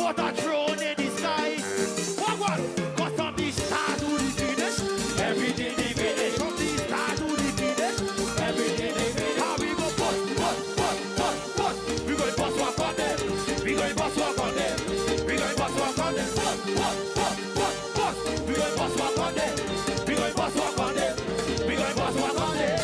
put a throne in the sky. What? Got from the start to the finish. Everything they finish. From the start to the finish. Everything they finish. How we go bust. We go bust walk on them. We go bust walk on them. We go bust walk on them. Bust. We go bust walk on them. We go bust walk on them. We go bust walk on them.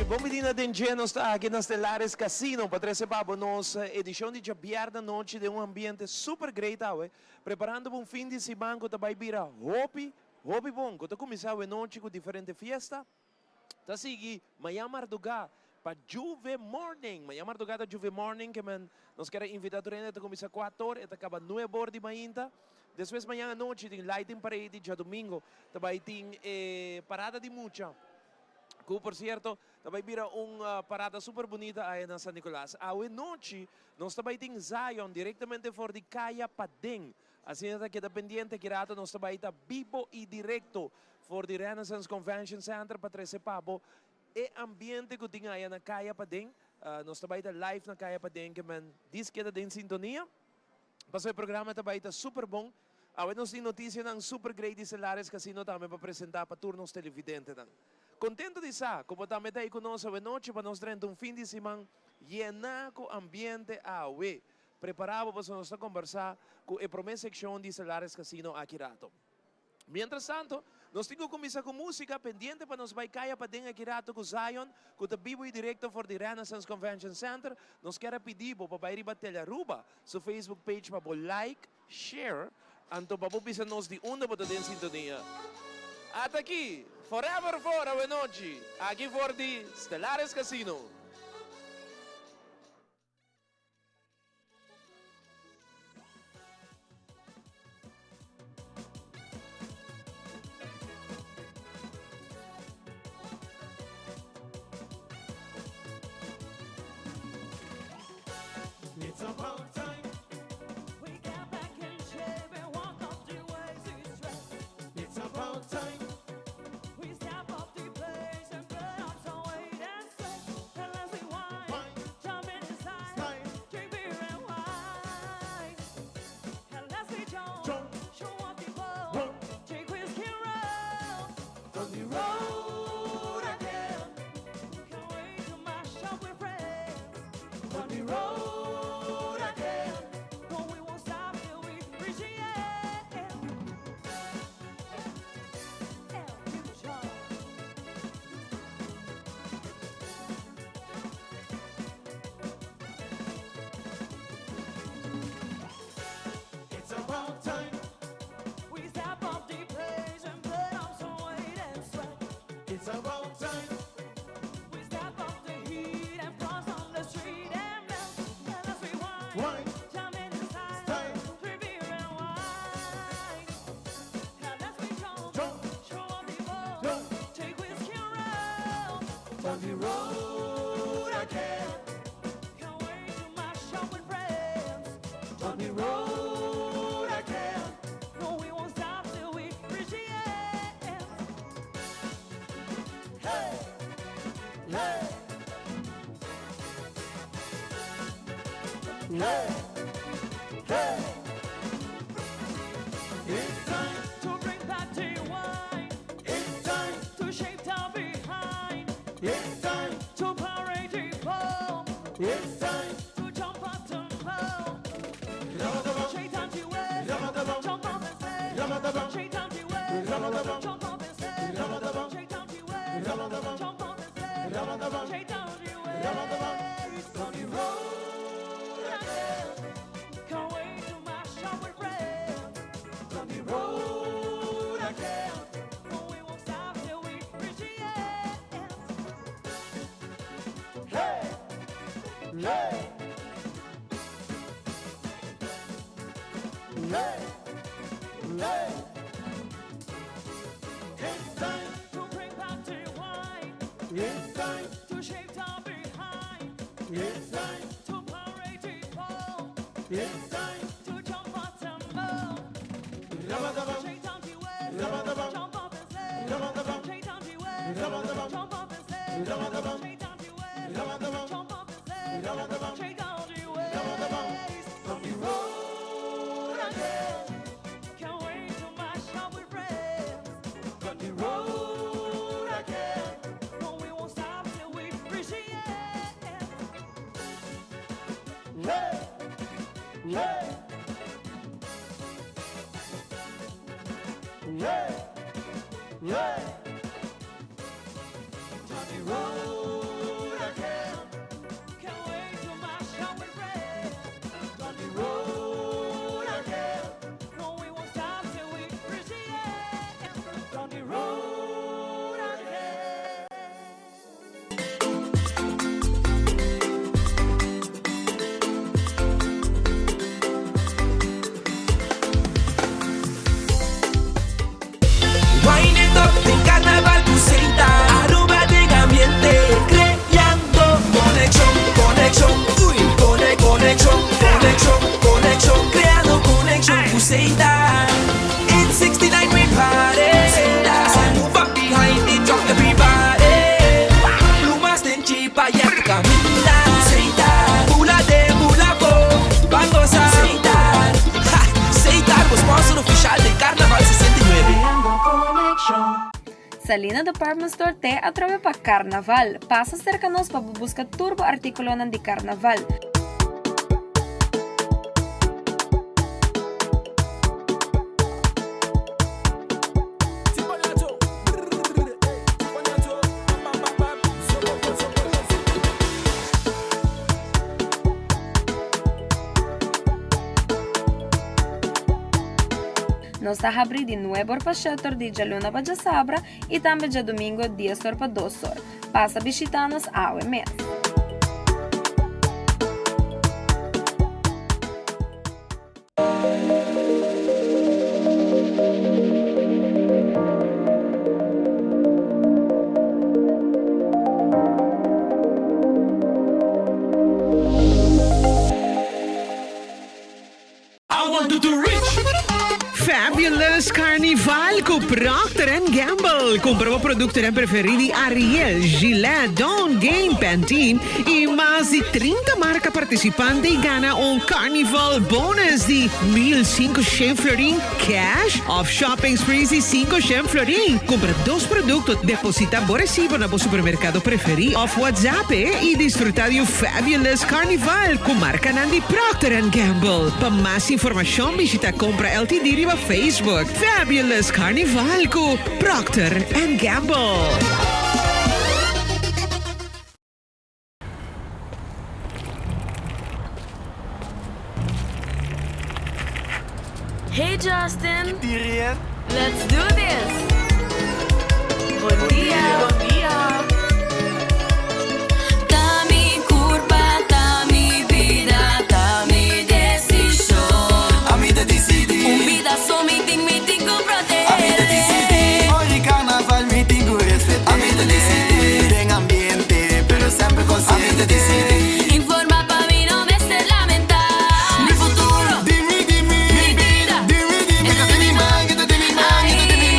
Bom menina de engenho está aqui na Stellaris Casino para trazer para nós edição de jabiar da noite de ambiente super great preparando um fim de semana que vai virar hobby bom que começar a noite com diferente festa tá seguir manhã madrugada para Juve Morning manhã madrugada Juve Morning que nós queremos invitar a gente a começar 4 horas e acaba 9 horas de manhã. Depois manhã à noite tem lighting parade já domingo também tem parada de mucha. Que, por certo, também vira uma parada super bonita aí na San Nicolás. À noite, nós também temos Zion, diretamente fora de Caia Padeng. Assim, que dependente que nós também está vivo e direto fora de Renaissance Convention Center para trazer pabo. E ambiente que tem aí na Caia Padeng, nós também está live na Caia Padeng, que diz que está em sintonia. Mas o programa também está super bom. Nós temos notícia ng super great de Stellaris Casino também para apresentar para turnos televidentes. Contento de estar, como também está aí conosco a noite para nós ter fim de semana llena com ambiente awe. Preparado para nós conversar com a primeira seção de Stellaris Casino aqui rato. Mientras tanto, nós temos que começar com música pendente para nós vai cair para dentro aqui rato com Zion, com o vivo e direto for the Renaissance Convention Center. Nós queremos pedir para ir bater a ruba sa Facebook page para like, share, anto para pisar nós de onde para ter sintonia. Até aqui, forever for a noite, aqui for the Stellaris Casino. It's about time. We got back in shape and walk off the ways we stress. It's about time. We step off the place and burn up some weight and sweat. Unless we whine, jump in the side, drink beer and wine. Unless we jump, show off the ball, drink whiskey and roll. On the road again. Can't wait to mash up with friends. On the road. It's about time. We step off the place and burn up some weight and sweat. It's about time. We step off the heat and cross on the street and melt. Unless we Wine. jump in the side, drink beer and wine. Unless we jump, show off the ball, take whiskey and roll. On the road again. Can't wait to mash up with friends. On the road again. No, we won't stop till we reach the end. It's time, To bring back the wine, it's time, to shake down behind, it's time, to parade the ball, it's time. to jump up and down. Ramadabam, Shake down the way, Ramadabam, jump up and say. Ramadabam, Shake down the way, Ramadabam, jump up and say. Ramadabam, Shake down the way, Ramadabam, jump up and say. Ramadabam, Shake down the way, Ramadabam. on the road again. Can't wait to mash up with friends. On the road again. No, we won't stop till we reach the end. Hey, hey, hey, hey. It's time, To bring back the wine, it's time, to shake down behind, it's time, to parade the ball, it's time. to jump up and down. Ramadabam, Shake down the way, Ramadabam, jump up and say. Ramadabam, Shake down the way, Ramadabam, jump up and say. Ramadabam, Shake down the way, Ramadabam, jump up and say. Ramadabam, Shake down the way, Ramadabam. On the road again. can't wait to mash up with friends. On the road again. No, we won't stop till we reach the end. Hey, hey, hey, hey. On the road again. Can't wait to mash up with friends. On the road again. No, we won't stop till we reach the end. On the road again. Wind it up en Carnaval Buceita, aroma de ambiente, creando conexión, conexión, uy, conexión, conexión, conexión, creando conexión Buceita. In 69 we party, so move up behind it, drop everybody. Plumas de chipa y tu camina, Buceita, mula de mulaco, van a gozar. Buceita, sponsor oficial de Carnaval 69. Salina Department Store te atreve para Carnaval. Passa cerca-nos para buscar turbo artículo de Carnaval. Nós está abrindo de nuevo para setor de Jaluna para Sabra e também de domingo 10 horas para 2 horas. Passa visitar-nos ao mês. I want to do rich. Fabulous Carnival com Procter & Gamble. Comprova produtos preferidos Ariel, Gillette, Dawn, Gain, Pantene e mais de 30 marcas participantes e ganha Carnival bonus de 1.500 florin cash of shopping sprees de 500 florin. Compra 2 produtos, deposita por recibo no supermercado preferido of WhatsApp e desfrutar de Fabulous Carnival com marca de Procter & Gamble. Para mais informação, visita Compra LTD riba Facebook. Fabulous Carnival com Procter & Gamble. Hey Justin, let's do this. Buen día, buen día. Ta mi curva, ta mi vida, ta mi decisión. A mi decidi, Un pedazo meeting con Procter. a mi decidi. Ogni carnaval meeting con rispetto. A mi decidi, en ambiente, pero sempre consciente. A mi decidi. Informa pa' mí no me estés lamentar. Mi futuro, Dimmi, dimmi, mi vida. dimmi, dimmi, Esto de mi mano, dimmi, dimmi, ahí.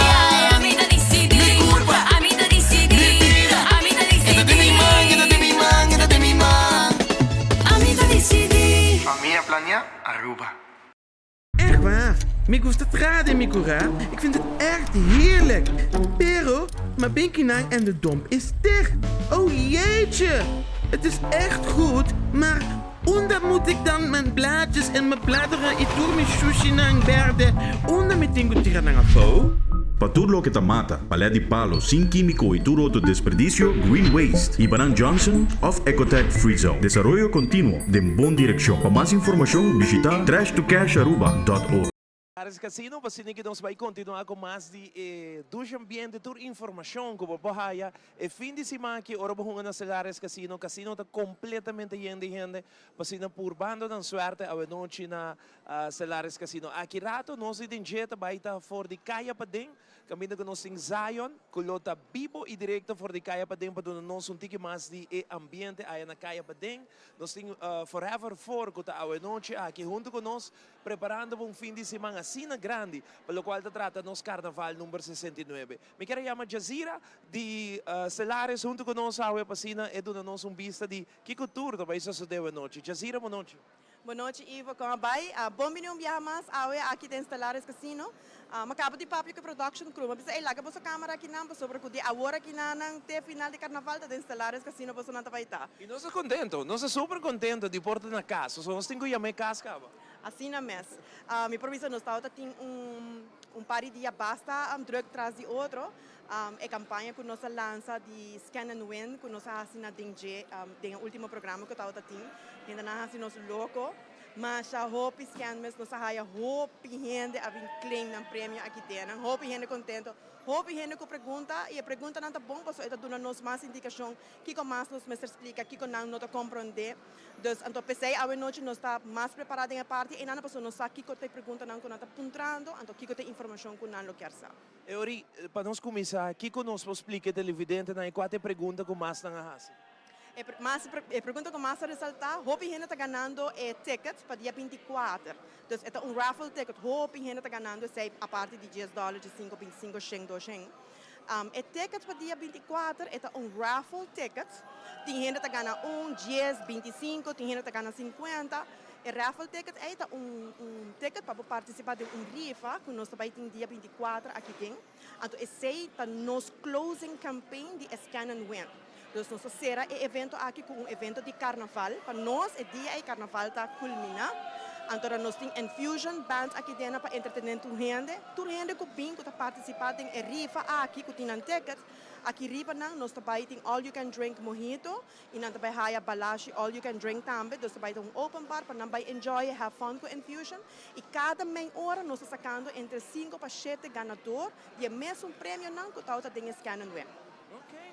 Mikura. Ik vind het echt heerlijk. Pero, mijn binkinang en de domp is dicht. Oh jeetje. Het is echt goed, maar onder moet ik dan mijn blaadjes en mijn bladeren itur mi sushi nang verde. Onder mi tengo tira nang afo. Paturlo que tamata, palea di palo, sin químico y turo de desperdicio, Green Waste. Ibanan Johnson of Ecotech Free Zone. Desarrollo continuo de buena dirección. Para más información, visita trashtocasharuba.org. Lares Casino, para que nós vai continuar com mais de dos ambientes, toda informação que você vai e fim de semana que ora vamos na Lares Casino, casino está completamente lleno de gente, para por bando dan suerte a noite na Lares Casino. Aqui rato nós identifica vai estar fora de Caia Padem, caminho que nós em Zion, colota vivo e direto fora de Caia Padem para nós tique mais de ambiente aí na Caia Padem. Nós tem Forever 4 que está a noite aqui junto com nós preparando um fim de semana assim grande, pelo qual se trata nos Carnaval número 69. Me quero chamar Jazira de Celares junto com nós a Pasina e dando nos vista de que cultura vai suceder a noite. Jazira, boa noite. Boa noite, Ivo. Como vai? Bom dia, mas aqui dentro do Lares Casino. Acabo de public production crew. Mas aí lá que você câmera aqui não, sobre que a hora que não tem final de carnaval dentro do Lares Casino, você não vai estar. E nós estamos contentos, nós estamos super contentos de portar na casa. Nós temos que chamar casa, cava. Assim na mês. Minha província nos está tem par de dias basta drug atrás de outro. A campanha que nós lança de Scan and Win, que nós fazemos no último programa que estava tem. Ainda não fazemos louco. Mas a hope scan mes nos haya hope gente a claim ng prêmio aqui dentro. Hope gente contento. Hope gente que pergunta e a pergunta não tá bom, porque esta dona nos mais indicação que com mais nos mestre explica que com não tá compreender. Então pensei a noite nós está mais preparada em a parte e não pessoa nos sabe que tem pergunta não que não tá puntrando, então que tem informação que não quer saber. E ori para nós começar, que conosco explica televidente na quatro pergunta com mais na raça. A pergunta que mais ressaltar, Hope gente está ganhando tickets para dia 24. Então, é raffle ticket. Hope gente está ganhando a parte de $10, de 5.25 sheng, 2 sheng. Ticket para dia 24 é raffle ticket. Tem gente que está ganhando 10, 25, tem gente que está ganhando 50. O raffle ticket é ticket para participar de rifa que nós também tem dia 24 aqui tem. Então, esse é nosso closing campaign de Scan and Win. Então, nós será evento aqui com evento de carnaval. Para nós, o dia de carnaval está culminando. Então, nós temos infusion bands aqui dentro para entreter a gente. Toda gente que vem, que está participando em rifa aqui, que tem tickets. Aqui rifa, nós também temos all you can drink mojito. E nós também temos balashi, all you can drink também. Nós também temos open bar para nós enjoy, have fun com infusion. E cada meia hora, nós estamos sacando entre 5 para 7 ganadores. E é mesmo prêmio que está em Scan and Win.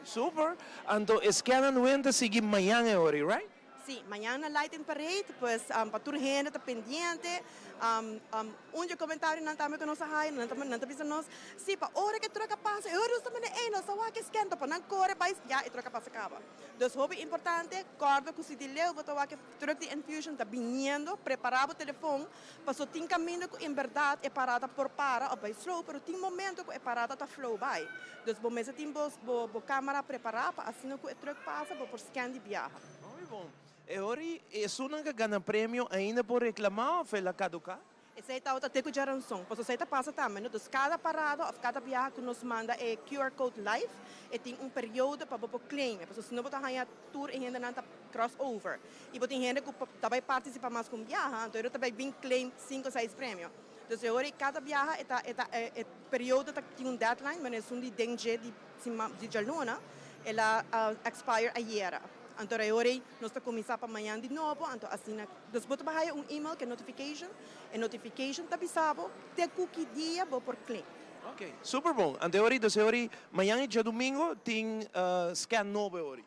Super. Então, Scan and Win sigue amanhã, right? Sí, mañana Light and Parade, pues para toda gente está pendiente. Comentário não também que nós hay, não também nós. Sí, para hora que troca passa, eu também nós só que esquenta para não correr mais, já e troca passa acaba. Então, hobby importante, corda que se dileu, botar que troca de infusion está vindo, preparar o telefone, para só tem caminho que em verdade é parada por para, ou vai slow, mas tem momento que é parada está flow vai. Então, bom mês tem bo câmera preparada para assim que o troca passa, por scan de viagem. Muito bom. E ora, isso não ganha prêmio ainda por reclamar ou foi caducar? Essa é a outra geração. Porque você passa também, então cada parada, cada viagem que nos manda é QR Code Live e tem período para você claim. Porque se não você tem tour e ainda não está crossover. E você tem gente que também participa mais com viagem, então eu também vim claim 5 ou 6 prêmios. Então agora cada viagem é período tem deadline, mas é um de DNG de Jaluna, ela expire a year. Então, agora, nós estamos começando para amanhã de novo. Então, assim, nós vamos fazer email que é notification. E notification está avisado até que dia vou por claim. Ok, super bom. Então, agora, amanhã e dia domingo, tem scan novo agora.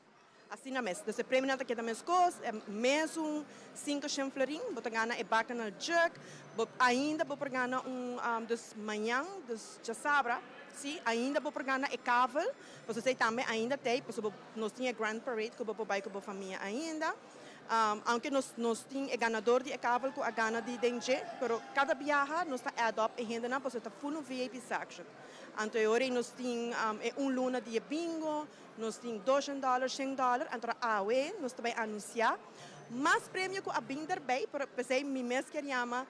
Assim na mês. Então, o prêmio não está aqui na mês coisa. Mesmo 5 chanflerim, vou ganhar bacanal jerk. Ainda vou ganhar dos manhã, dos sabra. Sim, ainda vou ganhar caval, você também ainda tem, nós tínhamos Grand Parade que vou vai com a família ainda, aunque nós tínhamos ganador de caval com a gana de DNG, mas cada viagem nós está adopt e ainda não, porque está full VIP section. Então agora nós tínhamos luna de bingo, nós tínhamos $200, $100, então nós também anunciar mais prêmio que a binder bem, por exemplo, me mesmo que chama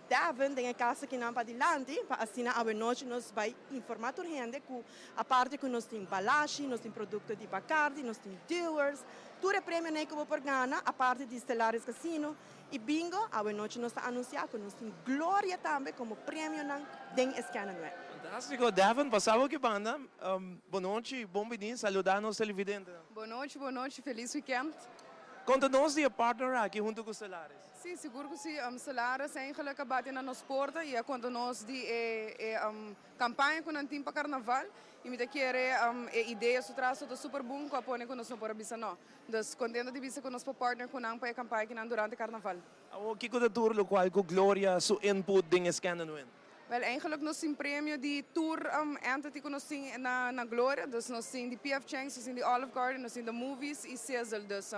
Davin, tem a casa que não para adiante, para assinar a noite nós vai informar a gente que a parte que nós tem embalagem, nós tem produto de Bacardi, nós tem Dewars, tudo é prêmio que vou por ganhar, a parte de Stellaris Casino e bingo, a noite nós está anunciando que nós tem Glória também como prêmio den escana não é. Fantástico, Davin, passava que banda. Boa noite, bom dia, saludar nos televidentes. Boa noite, feliz weekend. Conta-nos de partner aqui junto com os Stellaris. Sim, seguro que sim. Stellaris eigenlijk batem na nos porta e quando nós de campanha com o tempo carnaval e me querer ideia sobre traço do super bom com a pone com nós não por abisar não. Dus contente de visa com nós partner com a campanha que não durante carnaval. O que que tour lo qual com Glória su input ding escana não é? Wel, eigenlijk nós temos prêmio de tour entity que nós temos na Glória, dus nós temos de PF Chang's, nós temos de Olive Garden, nós temos de Movies e Cecil, dus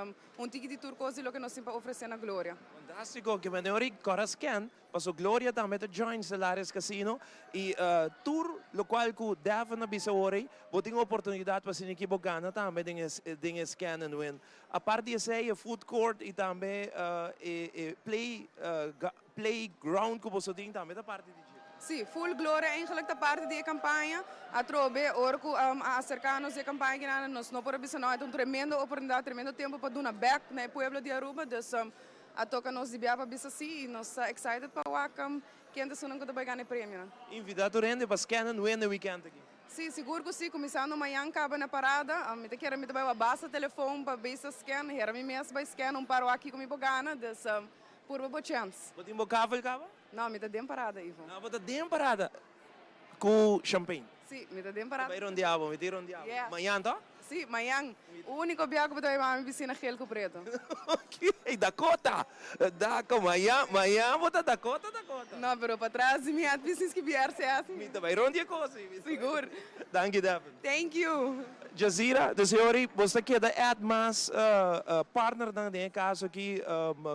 ticket de tour coisa que nós temos para oferecer na Glória. Fantástico, que me ori coras scan, passo Glória também te join Stellaris Casino e tour lo qual ku Davin na bisa ori, boting oportunidade para sin equivocana também ding escana não é? A parte de ser food court e também playground que você tem também da parte de Sim, full Glória eigenlijk da parte da campanha. A trobe, orco a acercar-nos da campanha, nós não podemos pensar, é tremenda oportunidade, tremendo tempo para dar uma back no pueblo de Aruba, dus a toca nos de biapa bisa sim, e nós excited para o que ainda não vai ganhar prêmio. Invitado rende para scannen no weekend aqui. Sim, seguro que sim, começando amanhã acaba na parada, me quero me dar uma base telefone para bisa scan, era me mesmo para scan paro aqui com me bogana, dus por uma chance. Você tem cavel cava? Não, me dá de parada, Ivo. Não, você tem parada com champanhe. Sim, me dá de parada. Vai rondear, me tem rondear. Amanhã tá? Sim, amanhã. O único viaje que eu vou piscina gel com preto. Ok, Dakota. Amanhã vou Dakota. Não, mas para trás, minha piscina que vier se assim. Me vai rondear coisa. Seguro. Thank you, Davin. Thank you. Jazira, de senhora, você quer dar mais partner nesse caso aqui,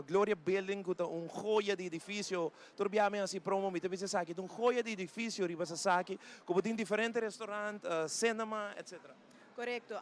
Glória Building, que é joia de edifício, turbiame assim promo, me também se aqui, joia de edifício, riba se aqui, como tem diferentes restaurantes, cinema, etc. Correcto.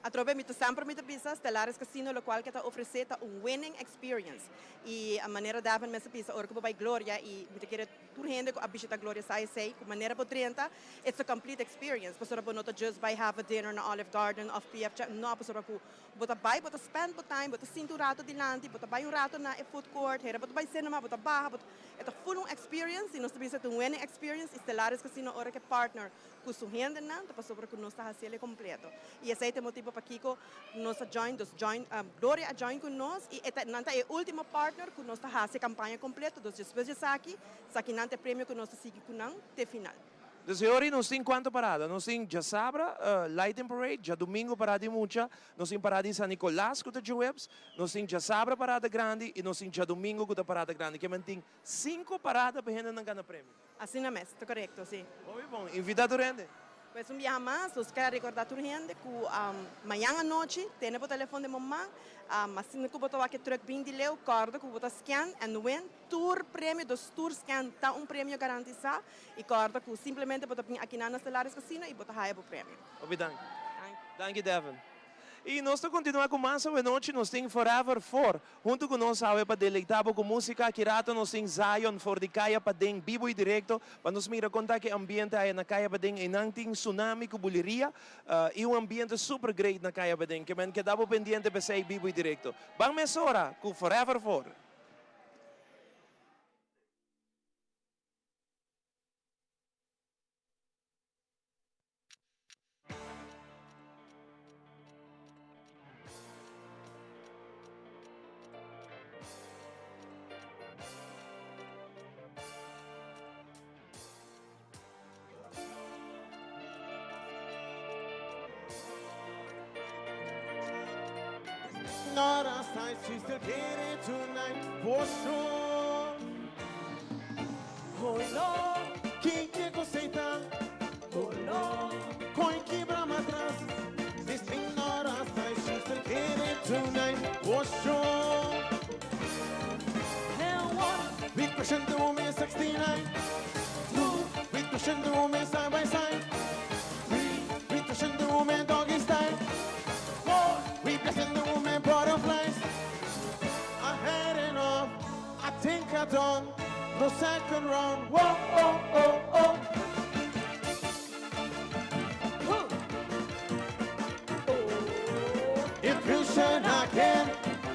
A trove me sempre me pisa Stellaris Casino, lo qual que está oferecendo winning experience. E a maneira da me pisa orco para Glória e me querer tur gente com a visita Glória sai com maneira por 30, it's a complete experience. Pastora por not just by have a dinner na Olive Garden of PF, no pastora por bota by, bota spend por time, bota cinturado dilante, bota by rato na food court, hera bota by cinema, bota barra, bota it's a full experience e nós pisa winning experience. Stellaris Casino ora que partner com su gente na, pastora por nós está haciendo completo. E esse é o motivo para que nós Glória join com nós e não é o último partner que nós fazemos a campanha completa. Então, depois de aqui não tem prêmio que nós seguimos com não até final. De senhora, nós temos quanto parada? Nós temos já Sabra, Light and Parade, já domingo parada de mucha, nós temos parada de San Nicolás com a Webs, nós temos já Sabra parada grande e nós temos já domingo com a parada grande, que mantém 5 paradas para a gente não ganhar prêmio. Assim não é, está correto, sim. Muito bom, invitado rende. Pues um dia mais, nós queremos recordar a gente que amanhã à noite, tem o telefone de mamãe, assim que botou aqui truck bem de leu, corda que botou scan and win, tour prêmio dos tour scan, tá prêmio garantizado e corda que simplesmente botou aqui na Stellaris Casino e botou raia para o prêmio. Obrigado. Thank you, Devin. E nós estamos continuando com mais uma noite, nós temos Forever 4, junto com nós, para deleitar com música, que rato nós temos Zion, for de Kaya Padeng, vivo e direto, para nos mira contar que o ambiente aí na Kaya Padeng, e não tem tsunami, com buliria, e um ambiente super great na Kaya Padeng, que man quedava pendiente para ser vivo e direto. Vamos agora com Forever 4. Not our side, she's still getting tonight for sure. Oh no, quem quer aceitar? Oh no, quem quebra atrás? This thing not our side, she's still getting tonight for sure. Now one, we pushing the woman 69. Two, we pushing the woman side by side. Three, we pushing the woman doggy style. Four, we blessing the woman butterflies. it on the second round. Whoa, oh, oh, oh. Infusion again,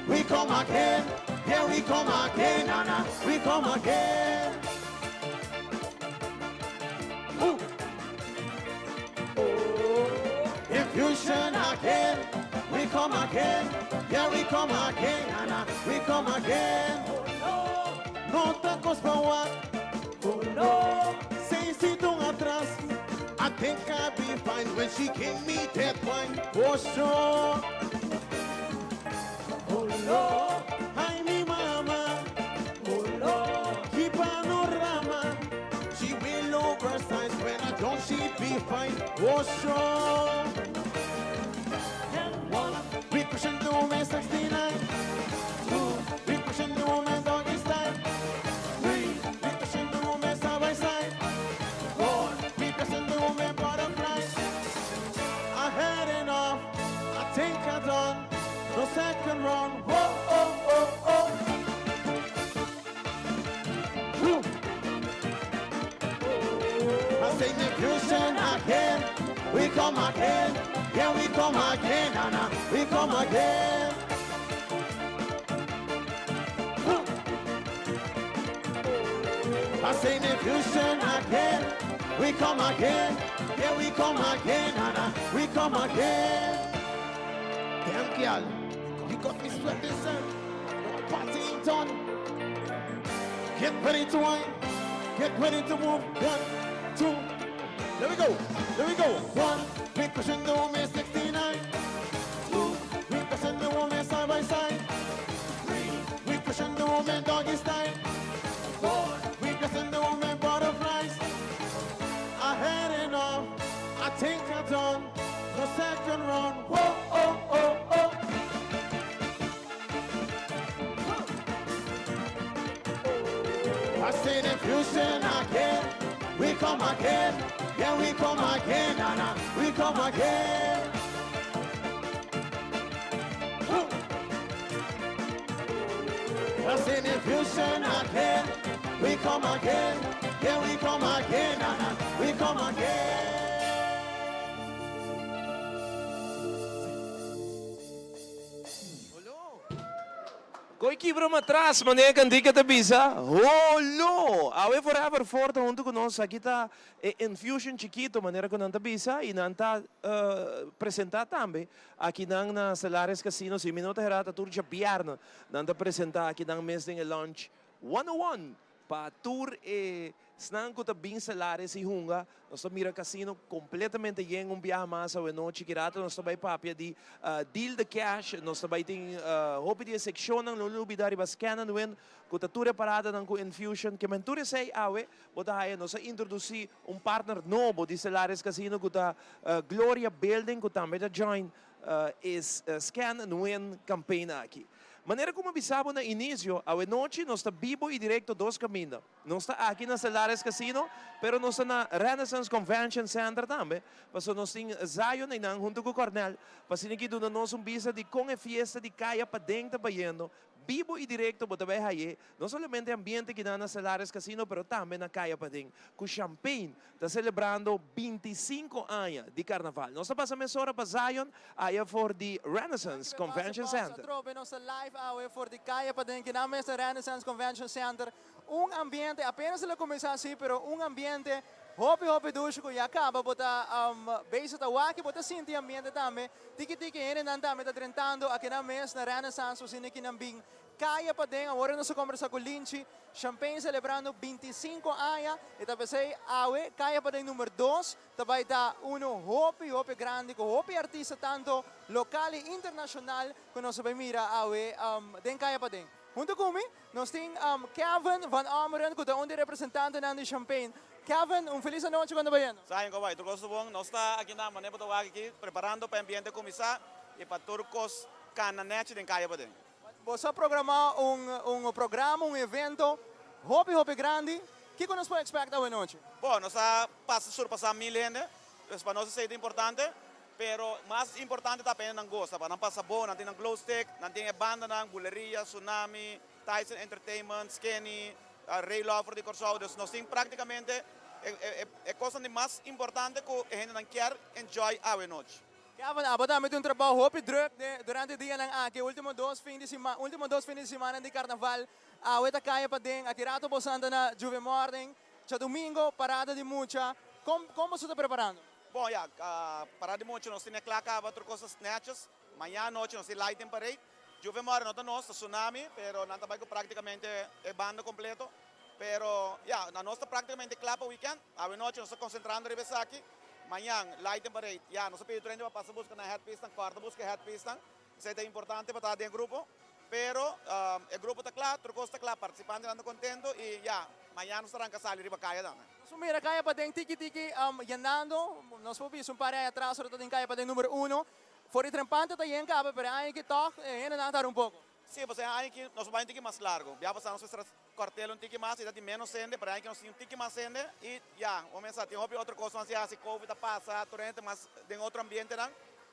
we come again. Yeah, we come again, Nana, we come again. Ooh. Infusion again, we come again. Yeah, we come again, Nana, we come again. No tacos pa' what? Oh no. Seisito atrás. I think I'll be fine when she gave me that wine. For sure. Oh no. Ay, mi mama. Oh no. Keep panorama. She will oversize when I don't she be fine. For sure. One. We pushing through my 69. Two. We pushing through my doggy style. Three. We pushing through my side by side. Four. We pushing through my butterfly. I had enough. I think I done the second round. Whoa, oh, oh, oh. Woo. I say the fusion again. We come again. Yeah, we come again, Nana. We come again. Woo. I say the fusion again. We come again. Yeah, we come again, Nana. We come again. Damn, girl, you got me sweating, sir. Party ain't done. Get ready to wine. Get ready to move. 1, 2. There we go. There we go. 1. We pushing the woman 69. 2. We pushing the woman side by side. 3. We pushing the woman doggy style. 4. We pushing the woman butterflies. I had enough. I think I done the second round. Whoa, oh, oh, oh. I say the fusion again. We come again. Yeah, we come again, Nana. We come again. I say the fusion again. We come again. Yeah, we come again, Nana. We come again. Koi kibra matras, mané kan di kita bisa. Holo! Awe forever forte junto con nos aqui tá Infusion chiquito, maneira que nanta bisa e nanta apresentar também aqui na Salares Casino, se minuto herata turja bierna, nanta apresentar aqui na mês de lunch 101 para tour e Snang ko tabing Salares e hunga, nós mira casino completamente yen biyahe masa o noite kirata nós tabay papia di deal the cash, nós tabay ting hopi di seksyon ng lulubi dari baskanan wen ko tature parada ng ko Infusion que menture say awe bota haya nós introduci partner novo di Salares Casino ko ta Gloria Building ko também ta join is scan nuen campaign aqui. Maneira como avisava na início, a noite nós está vivo e direto dos caminhos. Nós está aqui na Salares Casino, pero nós está na Renaissance Convention Center também. Porque nós temos Zion e nang junto com o Cornel. Para sinigid na nós visa de com a fiesta de kaya pa dentro bayendo. Vivo e direto bota vai haye. Não somente ambiente que dá na Salares Casino, pero também na kaya pa dentro. Com Champagne está celebrando 25 anos de carnaval. Nós está passando essa hora para Zion, aí for the Renaissance Convention Center. Nós live hour for the kaya pa dentro na mesa Renaissance Convention Center. Ambiente apenas ele começar assim, pero ambiente hopi ducho ko acaba bota base ta waki bota sinti ambiente também tiki ene nandame ta trentando aqui na mesa na Renaissance o sine kinambing kaya pa din agora nós conversa com Linchi Champagne celebrando 25 anos e tapos aí awe kaya pa din número 2 tabay ta uno hopi grande ko hopi artista tanto local e internacional que nós vai mira awe den kaya pa din. Junto comigo, nós temos Kevin Van Ameren, que é um representante de Champagne. Kevin, feliz noite quando vai. Saem com vai, tudo bom? Nós está aqui na maneira do aqui preparando para o ambiente começar e para turcos cananet em caia para Você programar programa, evento, hopi grande. O que nós podemos esperar hoje noite? Bom, nós está surpassar 1000 gente, para nós é importante. Pero mais importante também não gosta, para não passar bom, não tem glow stick, não tem banda, buleria, tsunami, Tyson Entertainment, Skinny, Ray Lawford de Corsao. Dus nós temos praticamente a coisa mais importante que a gente não quer enjoy a noite. Kevin, abot met un trabajo hopi druk durante el día ng aki. Último dos fines de semana de carnaval. Aweta kaya pa din. Atirato po santa na Juve Morning. Sa domingo, parada de mucha. Como se está preparando? Bom, ja, parada de mucha. Nós temos claca outras coisas snatches. Manhã noite nós temos lighting parade. Juve Morning não nós, tsunami, pero não trabalho praticamente é banda completo. Pero, ja, na nossa praticamente clapa weekend. A noite nós estamos concentrando em aqui. Manhã, light and parade. Ja, nós pedimos treino para passar busca na headpiece, quarta busca headpiece. Isso é importante para estar dentro do grupo. Pero, o grupo está claro, o grupo está claro, participante estão contento e já, amanhã nós estaremos casali riba kaya dan. Sumira kaya pa din tiki-tiki yanando, nós vamos um par atrás, ora din kaya pa din número 1. For trampante ta yen ka, pero aí que toque, ainda não um pouco. Sim, você aí que nós vamos ter que mais largo. Já passamos nosso quartel um tique mais, e dá menos sende, para aí que nós temos um tique mais sende e já, vamos pensar, tem outra coisa, mas já se Covid passa, torrente, mas em outro ambiente não,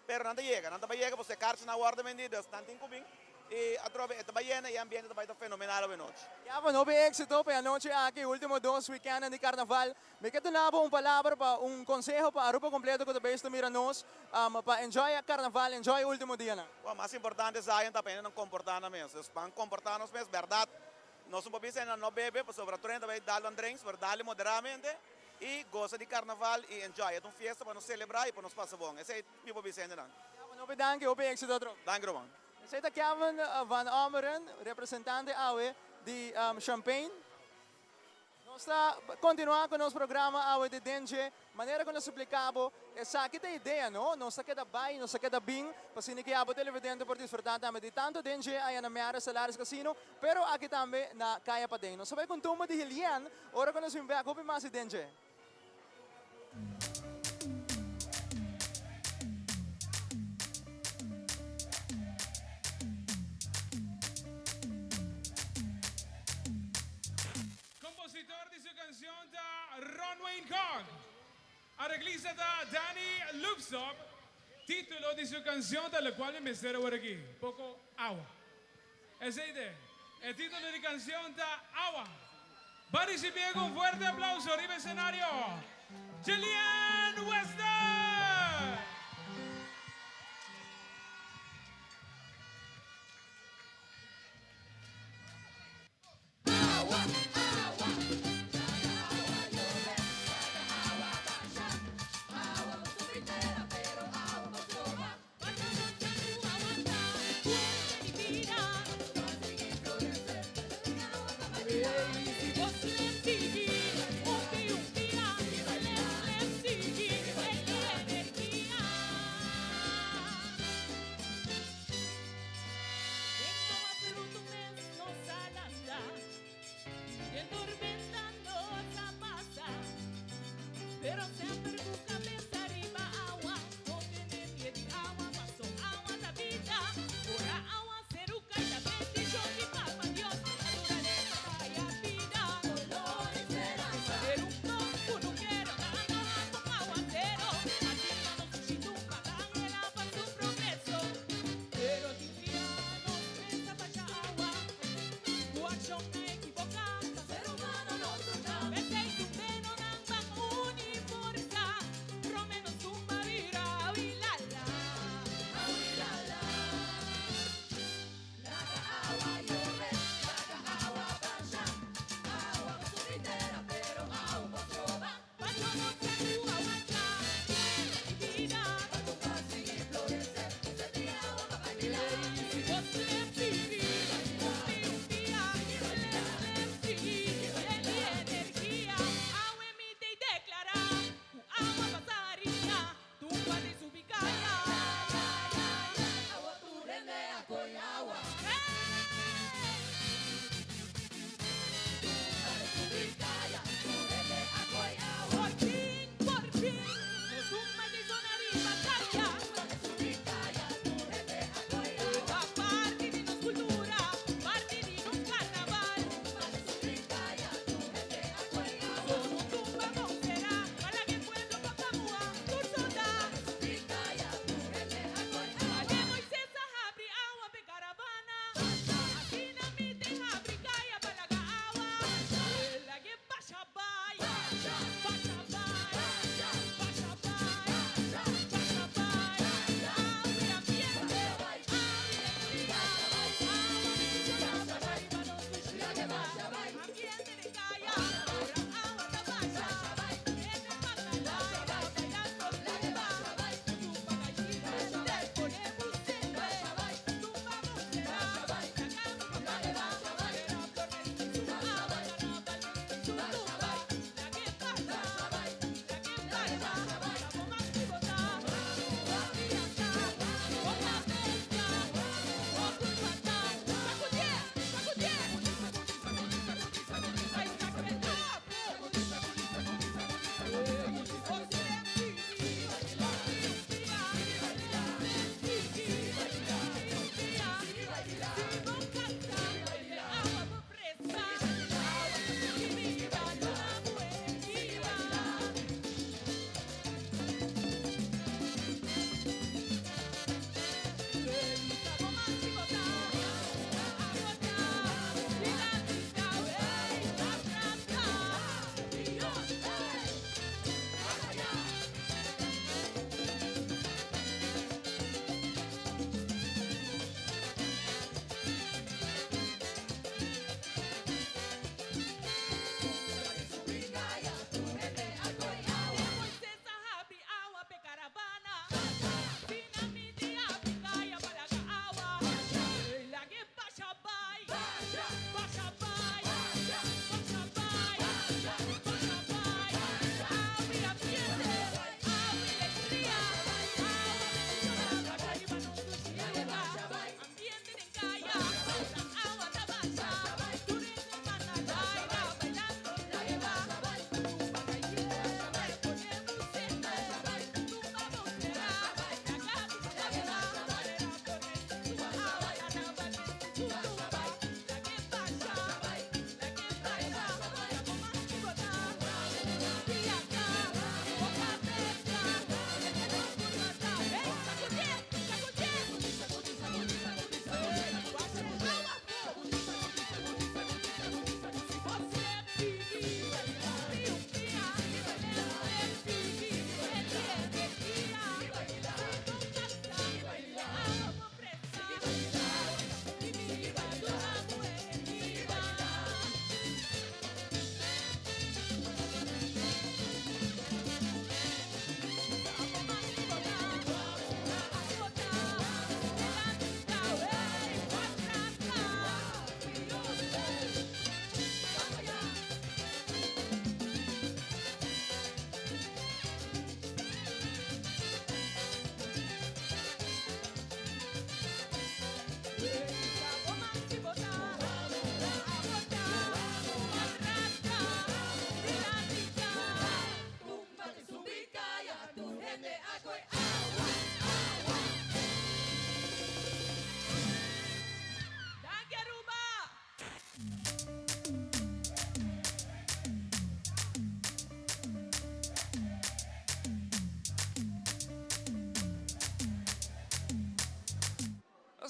pero não chega, você carta na ordem vendida, não tem cubinho. E a trova é baiana e o ambiente também está fenomenal a noite. Já, mas não é éxito para a noite aqui, último 2 weekend de carnaval. Me quero dar palavra para conselho para a grupo completo que também está mirando nós, para enjoy a carnaval, enjoy o último dia. O mais importante é a gente também não comportar mesmo. Para comportar-nos mesmo, verdade. Nós não podemos não beber, para sobre a torrente vai dar drinks, para dar moderadamente e gosta de carnaval e enjoy. É uma festa para nos celebrar e para nos passar bom. Esse é o que podemos dizer. Não me danke, o éxito outro. Danke, Roman. Saya Kevin van Omeren, representante AWE de Champagne. Nós está continuando com o nosso programa AWE de Dengue. Maneira que nós explicamos, essa aqui é a ideia, não? Nós está queda bem, nós está queda bem, para se ninguém abo televidente por desfrutar também de tanto Dengue aí na Meara Salares Casino, pero aqui também na Kaya Padeng. Nós sabemos que toma de Hilian, ora que nós vamos ver a copy mais de Dengue. Compositor de su canción da Ron Wayne Cobb. Arreglista da Danny Lupsop. Título de su canción da la cual me espero por aquí. Poco agua. Esa idea. El título de canción da Agua. Va a recibir un fuerte aplauso arriba del escenario. Jillian Wester. Você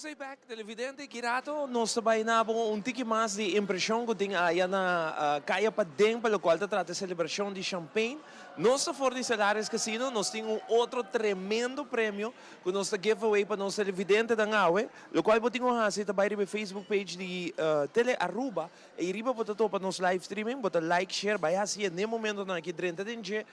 Estamos aí back, televidente, girato, nós também na um tique mais de impressão que tem aí na caia para dentro, pelo qual trata a celebração de Champagne. Nós fornecemos Lares Casino, nós temos outro tremendo prêmio que nós giveaway para nós televidente da Ngawe, o qual botinho hasi também no Facebook page de Tele Aruba, e riba botar para nós live streaming, botar like, share, vai assim, no momento na aqui dentro de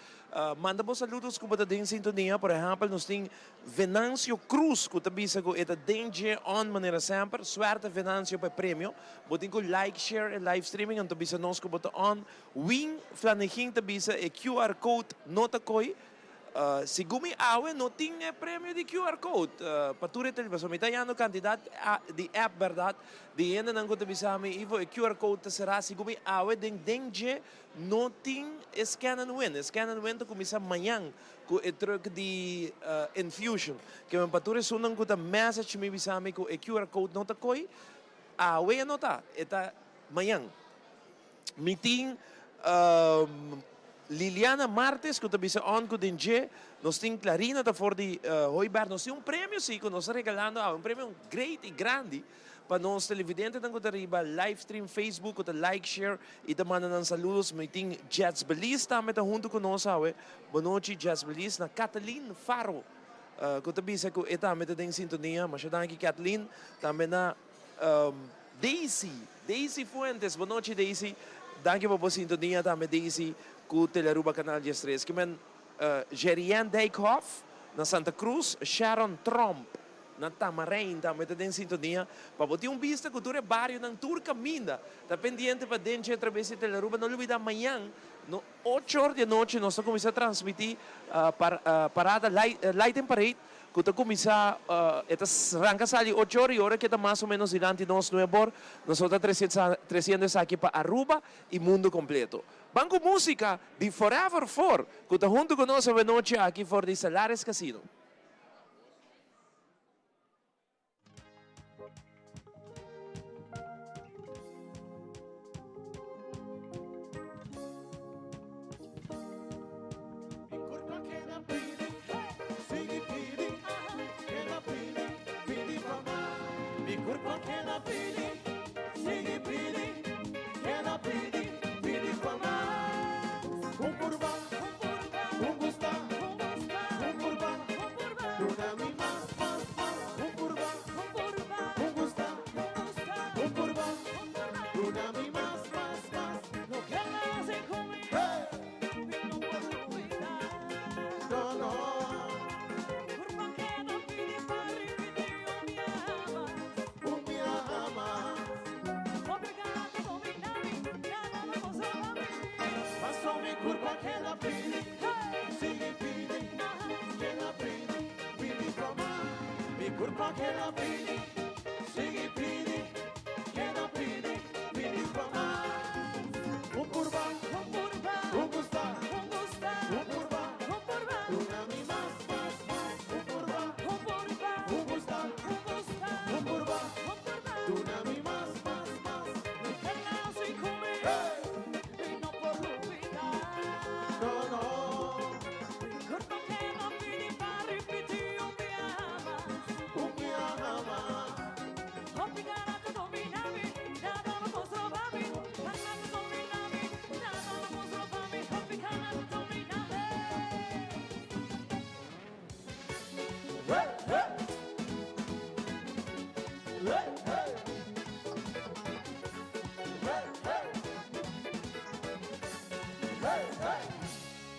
manda bom saludos que botar em sintonia, por exemplo, nós temos Venâncio Cruz, que também se que Danger on maneira sempre, suerte Venâncio para prêmio, botem com like, share e live streaming, então bisa nós que botar on, win flaneging também e QR code nota coi, se gumi awe não tinha prêmio de QR code, para tu televisão, me tá candidato de app verdade, de ainda não gosto bisa me ivo QR code será se gumi awe Danger não tem scan and win to começa amanhã com o truque de infusion, que me pature sunang ko ta message me bisa me com o QR code nota coi, awe nota, eta amanhã. Meeting Liliana Martes, que também on com Denje, nós temos Clarina da for de Hoiberg, nós temos prêmio sim, que nós regalando prêmio great e grande para nós televidentes que arriba live stream Facebook, que like, share e também mandam saludos, mas tem Jets Belize também junto com nós, boa noite Jets Belize, na Kathleen Faro, que também se que está também tem sintonia, mas já aqui Kathleen, também na Daisy Fuentes, boa noite Daisy, danke por sintonia também Daisy, com o Telearuba Canal 13, que men Gerian Dijkhoff na Santa Cruz, Sharon Trump na Tamarain, também tem sintonia, para botar vista que o barrio na Turca Minda, está pendente para dentro através de Telearuba, não olvida amanhã, no 8 horas da noite, nós vamos começar a transmitir parada Light and Parade, que está começar, arranca sali 8 horas e hora que está mais ou menos durante nós 9 horas, nós estamos 300 aqui para Aruba e mundo completo. Banco Música de Forever 4, que está junto com nós a noite aqui for de Lares Casino.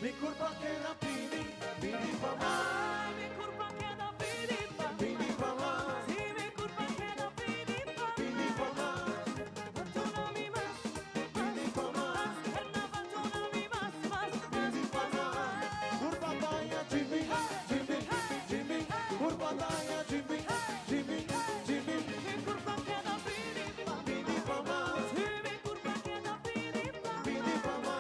Mi curva che la pidi pa mai. Mi curva che la pidi pa mai. Sì, mi curva che la pidi pa mai. Perdonami más, pidi pa mai. Perdonami más, pidi pa mai. Curva daya Jimmy, Jimmy, Jimmy. Curva daya Jimmy, Jimmy, Jimmy. Mi curva che la pidi pa mai. Sì, mi curva che la pidi pa mai.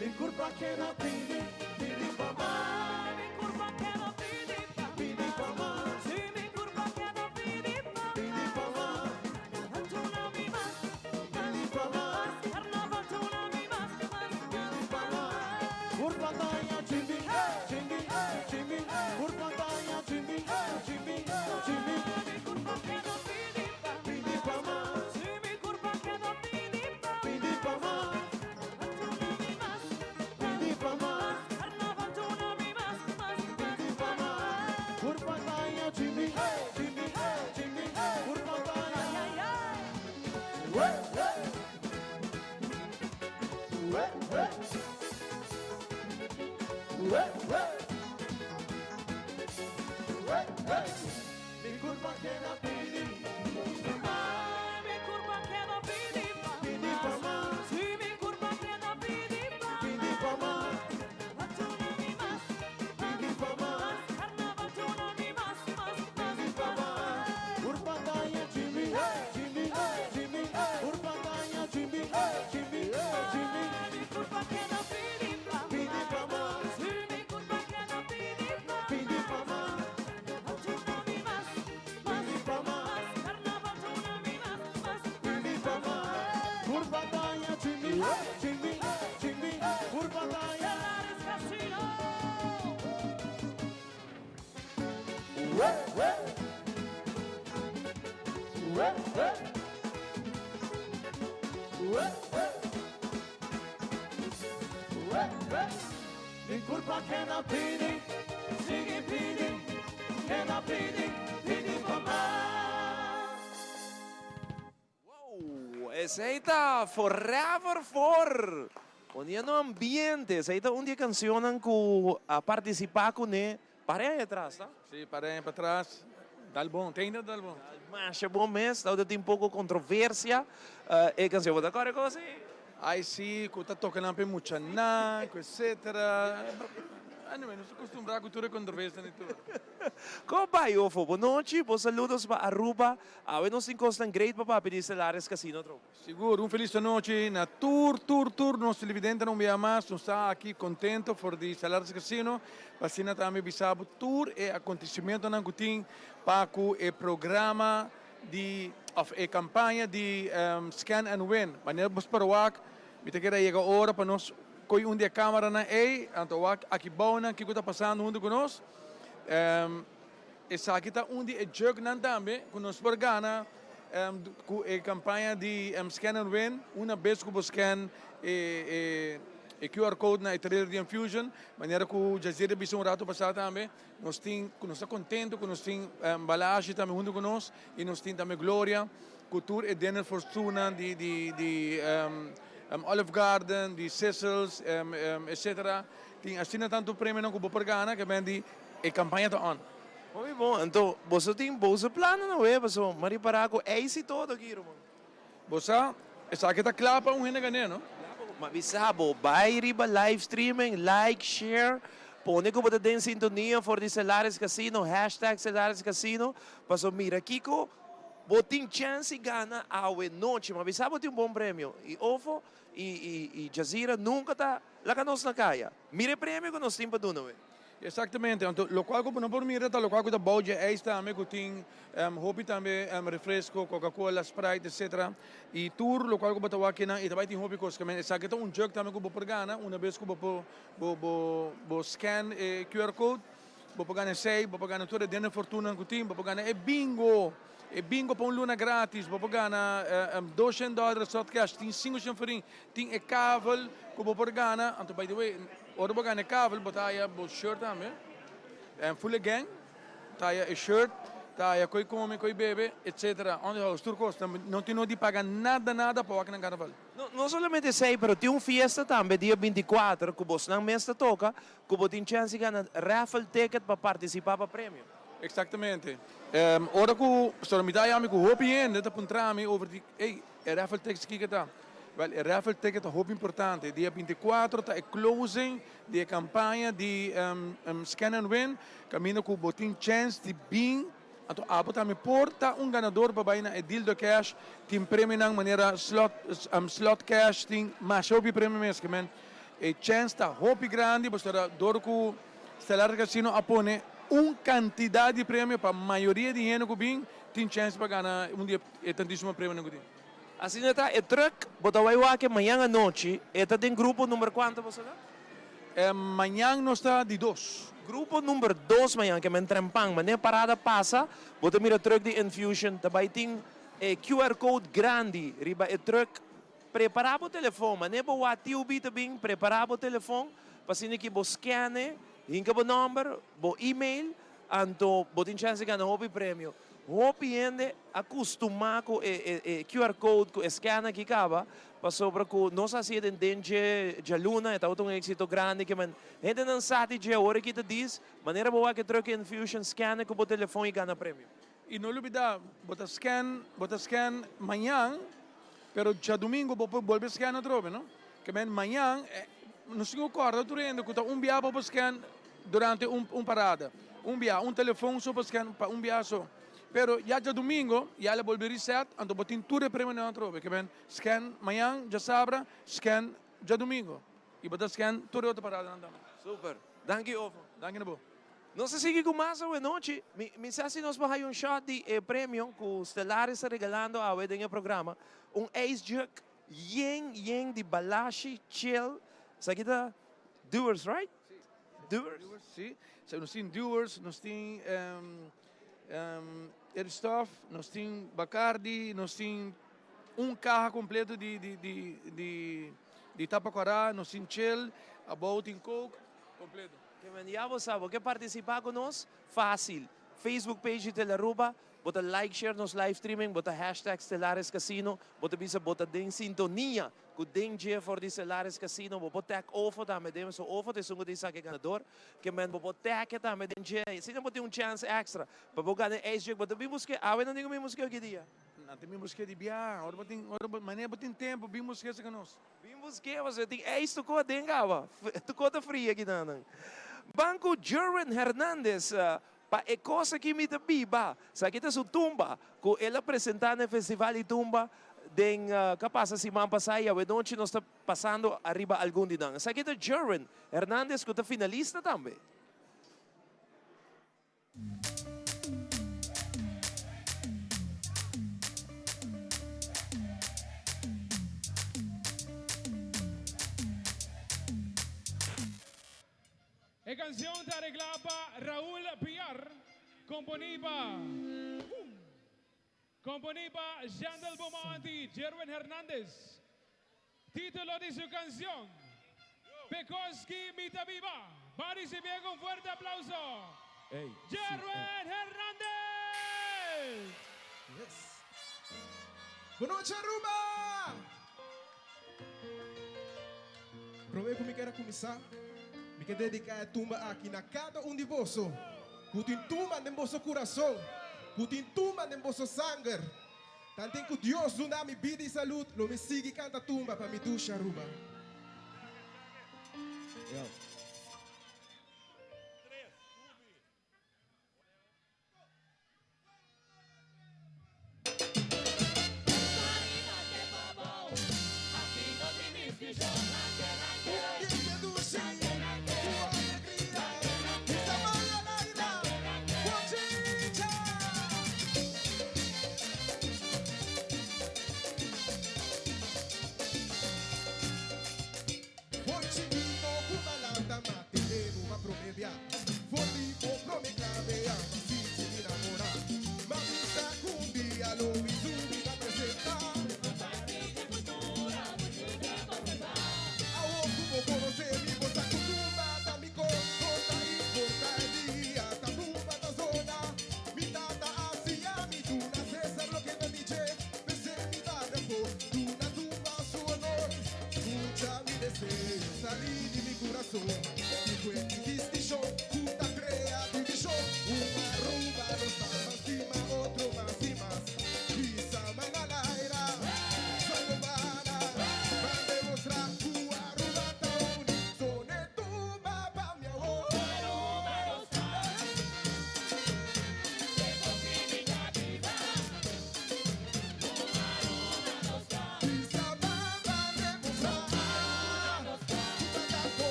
Mi curva que na pini, pini pa más. Mi curva que na pini pa más. Pini pa más. Sí, mi curva que na pini pa más. Pini pa más. Carnaval mi más. Pini pa más. Carnaval mi más. Pini pa más. Curva taia chimbi, chimbi, chimbi. Curva taia chimbi, chimbi, chimbi. Mi curva que na pini pa. Pini pa más. Sí, mi curva que na pini pa. Pini pa más. Mi curva que la pidi, mi curva que la pidi pa más. Sí, mi curva que la pidi pa más. Pidi pa más. Carnaval mi más, pidi pa más. Curva taia chimbi, chimbi, chimbi. Curva taia chimbi, chimbi, chimbi. Mi curva que la pidi pa más. Sí, mi curva que la pidi pa más. Chimbi, chimbi, curva taia. Mi curva que na pidi, sigue pidi, que na pidi, pidi pa más. Essa aí tá Forever For. Poniendo ambiente. Essa aí tá onde cancionam com a participar com né. Parei aí atrás, tá? Sim, parei para trás. Dal bom, tem ainda dal bom. Mas é bom mesmo, tá tem um pouco controvérsia. E canção, tá agora com você? Aí sim, que tá tocando para muita naco, etc. Não estou acostumado com toda a controvérsia e tudo. Como vai, Ofo? Boa noite, bons saludos para Aruba. Hoje nós encostamos great para pedir Lares Casino. Seguro, feliz noite na tour. Nosso televidente não vê mais, não está aqui contente por de Lares Casino. Vacina também bisabo tour e acontecimento na Gutim para o programa de a campanha de Scan and Win. Maneira bos para o ac, me te quer chega a hora para nós coi dia câmera na ei, então aqui bom na que está passando junto conosco. Essa aqui está dia jogo nan também com nós por Ghana com a campanha de Scan and Win, uma vez que você scan e QR Code na trailer de Infusion, maneira que o Jazeera bisou um rato passado também, nós estamos contentes, nós temos embalagem também junto conosco e nós temos também Glória, cultura e dinner fortuna de Olive Garden, de Cecil's, etc. Tem assim tanto prêmio não que vou por Ghana que vem de a campanha está on. Muito bom, então você tem bons planos, não é? Você vai parar com esse todo aqui, irmão. Você, essa aqui está clara para gente ganhar, não? Mas sabe, vai riba live streaming, like, share, põe que você tem sintonia for de Lares Casino, hashtag Lares Casino, para mira Kiko, você tem chance de ganhar a noite, mas sabe tem bom prêmio. E Ofo e Jazeera nunca está lá que nós na caia. Mira prêmio que nós temos para donar. Exatamente, então, o qual não por mim o qual da balde é também que tem hobby também refresco, Coca-Cola, Sprite, etc. E tour o qual que botou aqui na e também tem hobby coisa, mas essa aqui é jogo também que vou por Ghana, uma vez que vou scan QR code, vou pegar sei, vou pegar toda dinner fortuna que tem, vou pegar bingo. E bingo para luna grátis, vou pegar $200 só de cash, tem 5 chanfarim, tem cavalo que vou por Ghana, então by the way, ora vou ganhar cavalo, botar o shirt também, full gang, tá a shirt, tá a coi come, coi bebe, etc. Onde os turcos não tem de pagar nada para o aqui na carnaval. Não somente sei, mas tem fiesta também, dia 24, que você não mesmo toca, que você tem chance de ganhar raffle ticket para participar para prêmio. Exatamente. Ora que sono mi dai amico hopi in da puntrami over di raffle ticket que tá. Well, il raffle ticket è molto importante. Dia 24 è closing di campagna di Scan and Win. Cammino con botin chance di bin. Então, a botar me porta ganador para baina e deal do cash. Tem prêmio na maneira slot cash, tem mais hobby prêmio mesmo, man. e chance sta Hopi grande, basta dorku Stellar Casino appone quantità di prêmio para a maioria de gente que vem, tem chance para ganhar dia tantíssimo prêmio no dia. Assim está, é truck, bota vai lá que amanhã à noite, está tem grupo número quanto você dá? Amanhã nós está de 2. Grupo número 2 amanhã, que é um trempang, mas nem parada passa, bota mira truck de Infusion, também tem QR Code grande, riba é truck, preparar o telefone, mas nem para o tio bita bem, preparar o telefone, para assim que você scanne, hinka o número, o e-mail, então você tem chance de ganhar o prêmio. Hopi ende acostumar com QR Code, com scan aqui acaba, para sobre que nós assim entende de luna, é um êxito grande que man, gente não sabe de hora que te diz, maneira boa que troca Infusion scan com o telefone e ganha prêmio. E não olvida, bota scan amanhã, pero já domingo volve scan outra vez, não? Que man amanhã, não se acorda, tu rende que via para scan durante parada, via telefone só para scan para via só. Pero já domingo, já le volve reset, então botin tudo prêmio na outra, que ben scan amanhã, já sabra, scan já domingo. E bota scan tudo outra parada na Super. Danke Ovo. Danke Nebo. Não se sigue com mais hoje noite. Me se nós vamos shot de prêmio que o Stellaris está regalando a hoje no programa. Ace Juk, yen de balashi, chill. Sabe que tá Doers, right? Doers. Sim. Nós temos Doers, nós temos Airstuff, nós temos Bacardi, nós temos carro completo de Tapaquara, nós temos Chill, a Boat Coke, completo. Que mandiamo sabe, que participar conosco? Fácil. Facebook page de Teleruba, bota like, share nos live streaming, bota hashtag Stellaris Casino, bota den sintonia com den dia for de Stellaris Casino, bota tag ofo da medem, so ofo de sungo de saque ganador, que men bota tag da medem dia, se não botar chance extra, para botar ne SG, bota bimos que, não digo bimos que o que dia. Não temos que de biar, ora maneira botin tempo, bimos que se conosco. Bimos que você tem tu co den gava, tu co tá fria aqui não. Banco Jerwin Hernandez, pa é coisa que me biba, sa kita su tumba, ko ela apresentar no festival de tumba, den kapasa si mampa saya, we noite nós está passando arriba algum dinang. Sa kita Jerwin Hernandez, ko ta finalista também. La canción está arreglada para Raúl Piar, componida para Jandel Bomanti, Jerwin Hernández. Título de su canción, Pekoski Mita Viva. Para si bien con fuerte aplauso, Jerwin Hernández. Boa noite, Aruba! Promei que me quero começar. Me quero dedicar a tumba aqui na cada de vocês. Que tumba no vosso coração. Que tumba no vosso sangue. Tanto que Deus nos dá vida e saúde. Lo me siga canta tumba para me ducha, Aruba.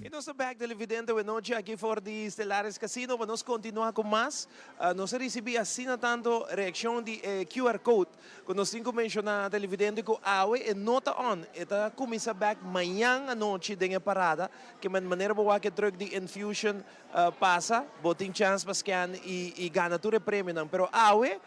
E nós estamos back televidente hoje aqui fora de Stellaris Casino, mas nós continuamos com mais. Nós recebemos assim tanto reação de QR Code, quando nós temos mencionado televidente que awe e nota on, eta começa back amanhã à noite de parada, que de maneira boa que truck de Infusion passa, botem chance para scan e ganha tudo prêmio, não, pero awe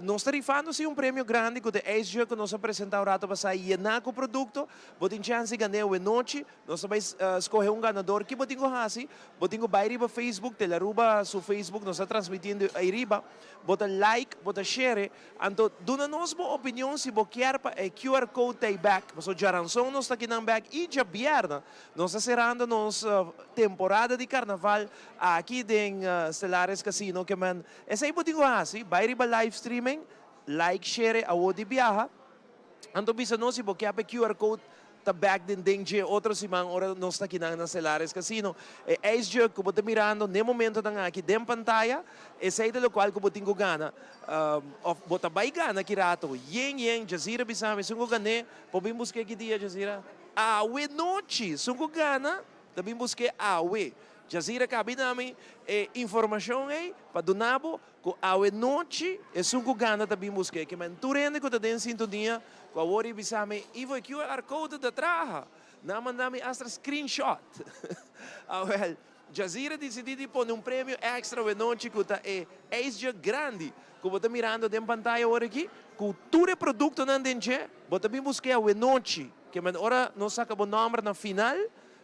nós estamos rifando-se prêmio grande que é esse que nós apresentamos rato para sair com o produto, botem chance de ganhar a noite, nós vamos escolher ganador que botem assim, botem vai riba Facebook, telaruba su Facebook, nós estamos transmitindo aí riba, bota like, bota share, então dona nós uma opinião se você quer para QR Code take back, mas o Jaranson nós está aqui na back e já vierna, nós estamos cerrando nossa temporada de carnaval aqui em Stellaris Casino, que man, essa aí botem assim, vai riba live streaming, like, share, a de viaja. Então, bisa nós, se você quer QR Code, tá back din dengue, outro simang, ora nós está aqui na Stellaris Casino. É esse jogo que você mirando, no momento da aqui dentro pantalla, esse aí do qual que você tem gana. Você vai ganhar aqui rato. Yen, Jazira, bisame, sungo gane, pobim busque aqui dia, Jazira. Awe noite, sungo gana, também busque awe. Jazira cabe nami informação aí para donabo que a noite é sungo gana também busque que menturende que tem sintonia com a hora bisame e vai QR code da traha na mandami astra screenshot. Well, Jazira decidiu pôr prêmio extra a noite que é esse grande que você mirando dentro pantalla hora aqui que tudo produto não dentro você também busque a noite que man ora nós saca o número na final.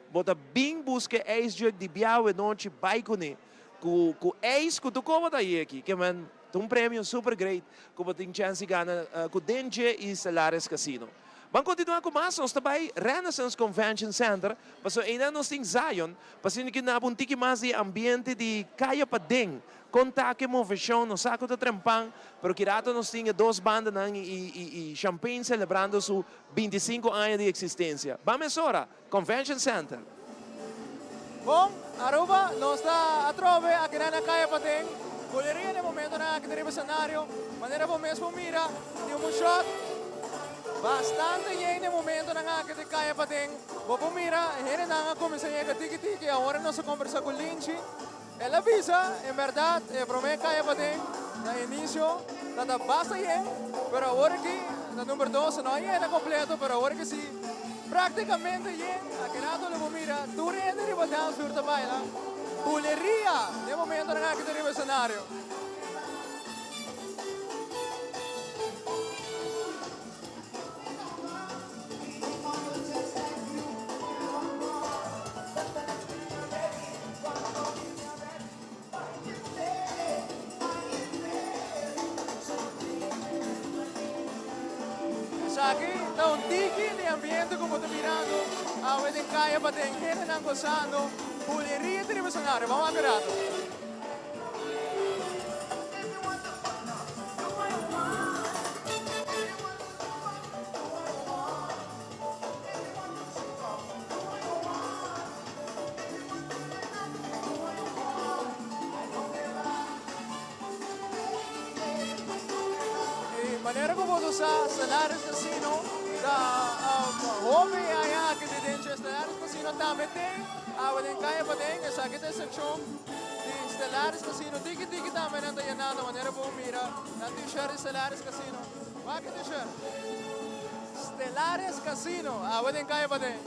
Bota bem busca esse de biau e noite vai com ele. Com esse que tu como daí aqui, que man tem prêmio super great, que você tem chance de ganhar com Dengue e Stellaris Casino. Vamos continuar com mais, nós também Renaissance Convention Center, mas ainda nós temos Zion, para que nós temos um pouco mais de ambiente de caia para dentro. Contato com movição, no saco de trempão, pero que rato nós temos duas bandas e champanhe celebrando seus 25 anos de existência. Vamos agora, Convention Center. Bom, Aruba, nós está a trove aqui na caia para dentro. Boleria no momento na aqui no cenário, maneira bom mesmo mira, tem shot. Bastante bem no momento na aqui de caia para dentro. Vou mira, ele não começa a chegar tiki-tiki, agora nós conversa com Lynch. Ela avisa, em verdade, promete que vai ter no início, nada basta aí, mas agora aqui, no número 12, não é completo, mas agora que sim, praticamente aí, aqui na tua mira, tu rende de botar sur da baila, buleria, no momento na que tem o cenário. Aqui está um tiki de ambiente como estou mirando, a wedding caia para ter gente não gozando, buleria tribucionária, vamos agarrado. Maneira como você usa Stellaris Casino, da hobby aí que te deixa Stellaris Casino também tem, a wedding caia para tem, essa aqui tem seção de Stellaris Casino, tiki também não tem nada, maneira como mira, na t-shirt Stellaris Casino, vai que t-shirt, Stellaris Casino, a wedding caia para tem.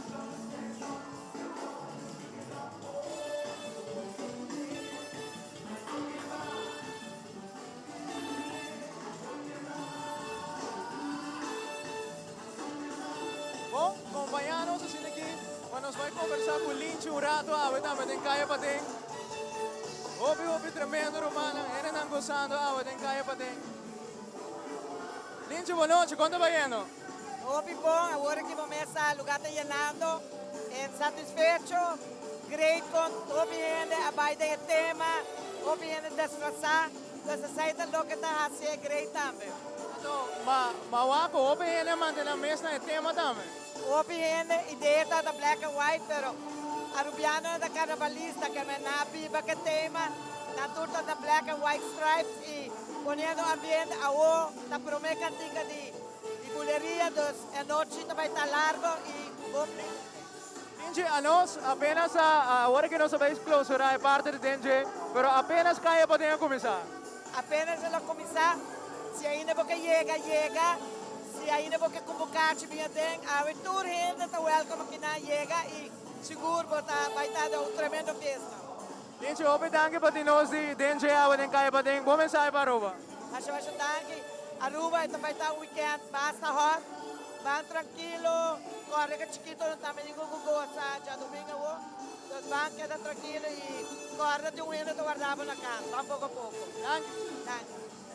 Acompanhar-nos assim aqui, quando nós vamos conversar com o Lynch um rato, também tem caia para ter. Hobby tremendo, Romana, ele não gostando, tem caia para ter. Lynch, boa noite, quanto vai indo? Hobby bom, agora que começa o lugar está llenando, satisfecho, great com hobby gente, abai de tema, hobby gente desfrazar, então sai do que está assim, great também. Então, mas o hobby gente mantém a mesma tema também? Hobby gente, ideia está da black and white, pero arubiano da carnavalista, que é na piba que tema, na turta da black and white stripes e ponendo ambiente a o, da promessa cantiga de buleria, a noite vai estar largo e DJ anos, apenas ahora que no sabéis clausurar es parte de DJ, pero apenas kaya pa din começar. Apenas ela começar, se ainda porque chega, se ainda porque convocar bem tem, a aventura ainda tá welcome que na chega e seguro vai estar uma tremenda festa. DJ, hope danke pa din nos di DJ awa din kaya pa din, bom mensahe para Aruba. Acho danke, Aruba ito vai estar um weekend, basta hot, van tranquilo, corre que chiquito não tá menino gosta, já domingo os van queda tranquilo e corre de ano te guardava na casa, van pouco a pouco. Danke.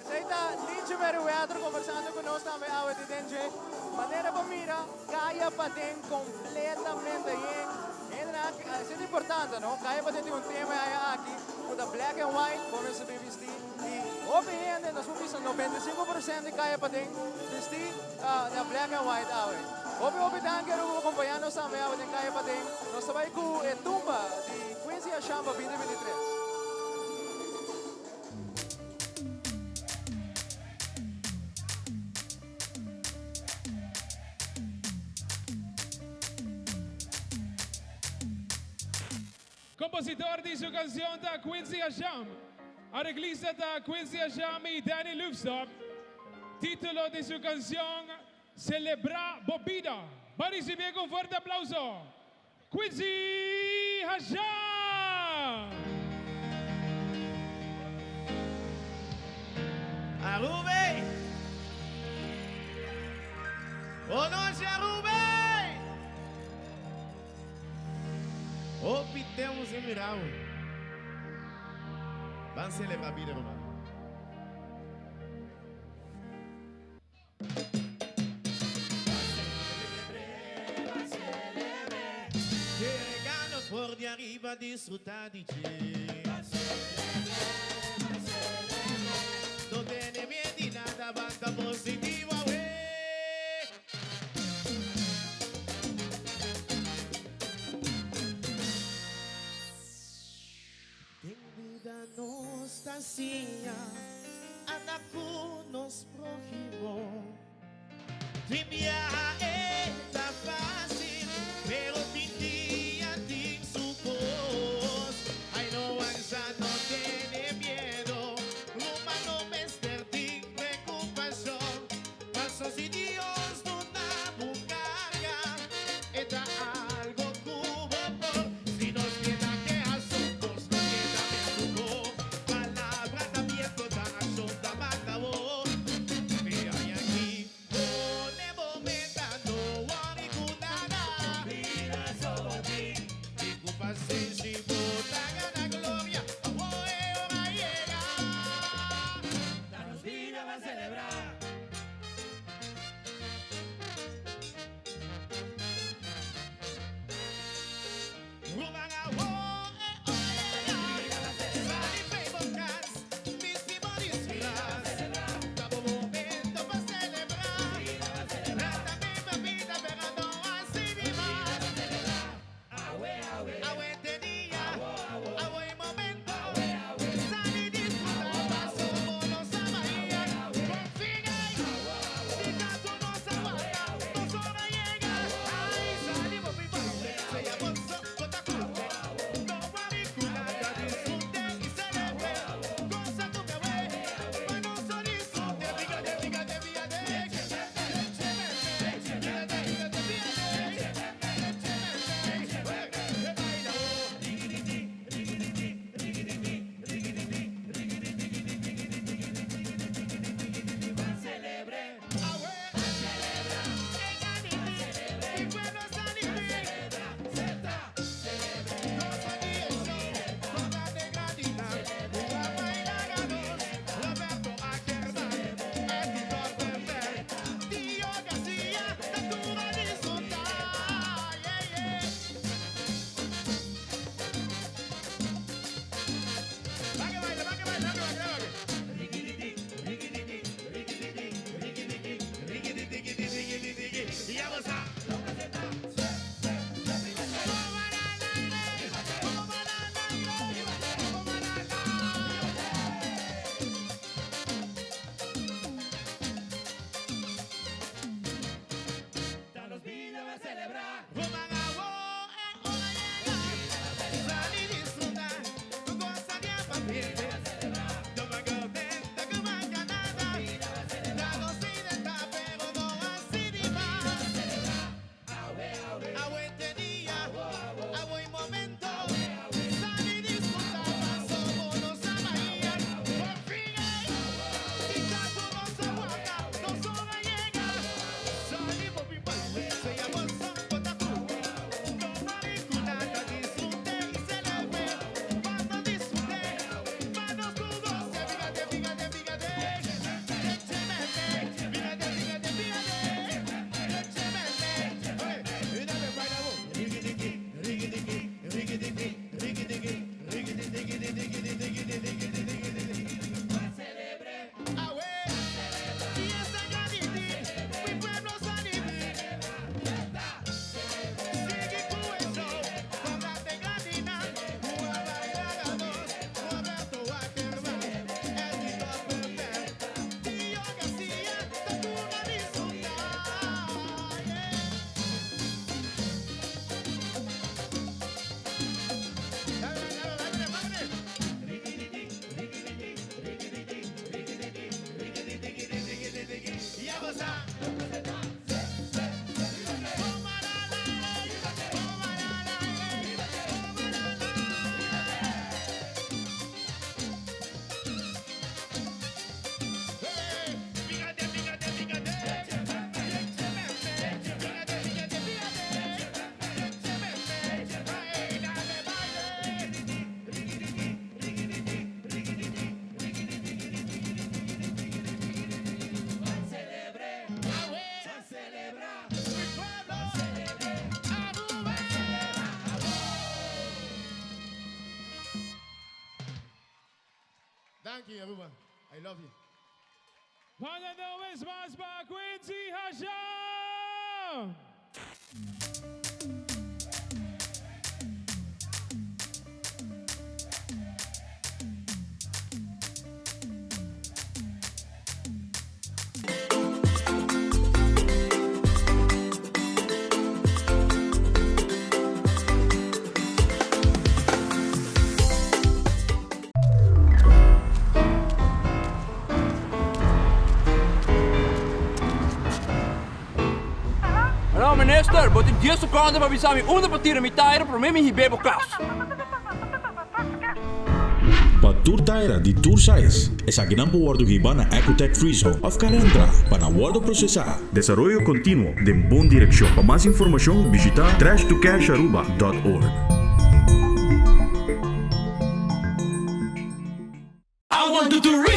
Seita, DJ Meriwether conversando con nos também awa di DJ, maneira pa mira, kaya pa din completamente bien. Isso é importante, não? Kaya pa din um tema aqui, com a black and white, como se vestir. E obviamente nós vamos ver 95% de kaya pa din vestir na black and white awa. Obi danke ro acompanhando sa me awa din kaya pa din. Nós sabay ko tumba di Quincy Ashamba 2023. Compositor de su canción da Quincy Asham. Arreglista da Quincy Asham y Danny Lufstop. Título de su canción Celebra Bobida. Va a recibir con fuerte aplauso. Quincy Asham. Arube! Oh non, c'est Arube! Optemos em Mirau. Vamos celebrar a vida, Romano. Chegando por de arriba, desfrutar de ti. Não tem medo de nada, basta positiva, nostalgia, anda con nos prójimos. Trivia está fácil, pero día sin su voz. Ay, no avanza, no tiene miedo. Humano me sin preocupación. Pasos y Dios no da bucaga. Está algo cubo por si nos queda que asuntos no queda menudo. Palabra también toda acción da mata voz. Me hay aquí, ponemos meta, no worry con nada. Vida sobre ti. Digo paciencia y bota gana gloria. Ahora va a llegar. Danos vida, va a celebrar. Ruban a war, vida va a celebrar. Damos momento para celebrar. Vida va a celebrar. La misma vida, pero no así vivas. Ahue tenía, ahue momento. Salir y disfrutar, somos los amarillas. Confía si tanto nos aguanta, nos hora llega. Ahí salimos vivos, se llama Socota Cruz. No mariculada, disfrute y celebre. Cosa tu bebé, bueno, so disfrute. Fíjate, Danos vida va a celebrar. Thank you, everyone. I love you. Para da vez más para Quincy Hashem. Hallo minister, but in 10 seconden waar we samen onderpartieren met tijden, voor mij hier bebo klas. Pa tour taira di tour size. Esa ginampo wardo gibana Ecotech Free Zone of Calendra. Para wardo procesar. Desarrollo continuo de buena dirección. Para más información visita trashtocasharuba.org. I want to reach.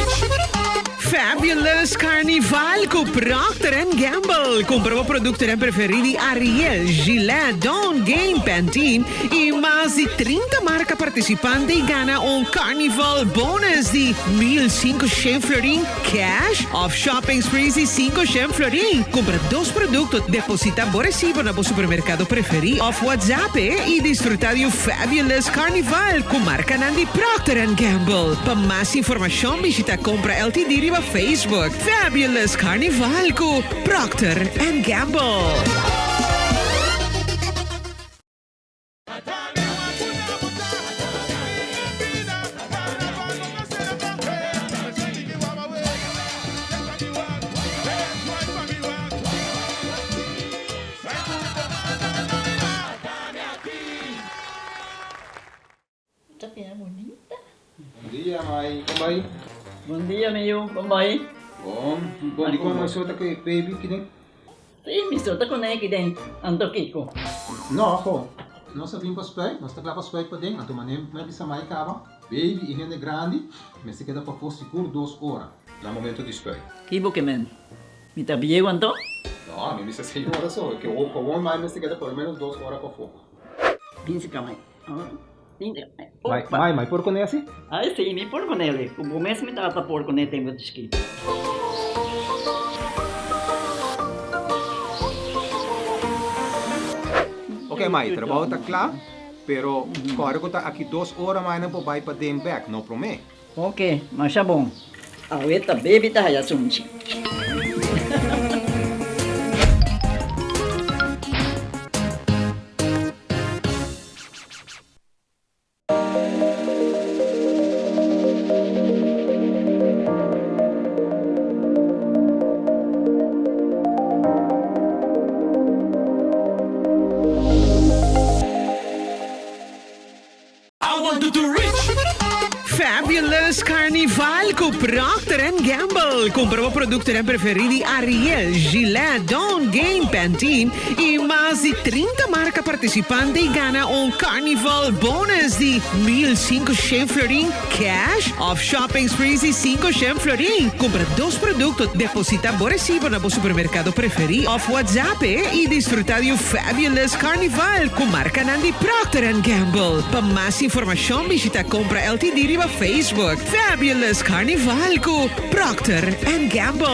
Fabulous Carnival con Procter & Gamble. Comprova produtos preferiti Ariel, Gillette, Dawn, Game, Pantene e mais de 30 marcas participantes e gana um Carnival bonus de 1.500 florin cash of shopping sprees de 500 florin. Compra 2 produtos, deposita o recibo no supermercado preferido of WhatsApp e desfrutar de um Fabulous Carnival com marca de Procter & Gamble. Para mais informação, visita Compra LTD riba Facebook. Fabulous Carnival com Procter & Gamble. Bom dia, mãe. Como vai? Bom dia, meu. Como vai? Bom. Bom, di ko may suota kay baby kini? Sim, me solta com ele dentro. Ando Kiko. No, ako. Não sabia para spray, nós tá lá para spray para dentro. Então, manem, me bisa mai kaba. Baby, e rende grande, mas se queda para for seguro 2 horas. No momento de spray. Kibo que men. Me tá bem quanto? No, me bisa 6 horas só. Que o bom mais me se queda por menos 2 horas para fogo. Pinse kamay. Mai, por con esse? Ai, sim, me por com ele. O começo me tava por com ele tempo de esqui. Ok, Mai, trabalho está claro, pero agora que está aqui 2 horas mais não vai para dem back, não promete. Ok, mas tá bom. Aweta baby tá já sunchi. Fabulous Carnival con Procter & Gamble. Comprova produtos preferiti Ariel, Gillette, Dawn, Game, Pantene e mais de 30 marcas participantes e gana um Carnival bonus de 1.500 florin cash of shopping sprees de 500 florin. Compra 2 produtos, deposita o recibo no supermercado preferido of WhatsApp e desfrutar de um Fabulous Carnival com marca de Procter & Gamble. Para mais informação, visita Compra LTD riba Facebook. Fabulous Carnival com Procter & Gamble.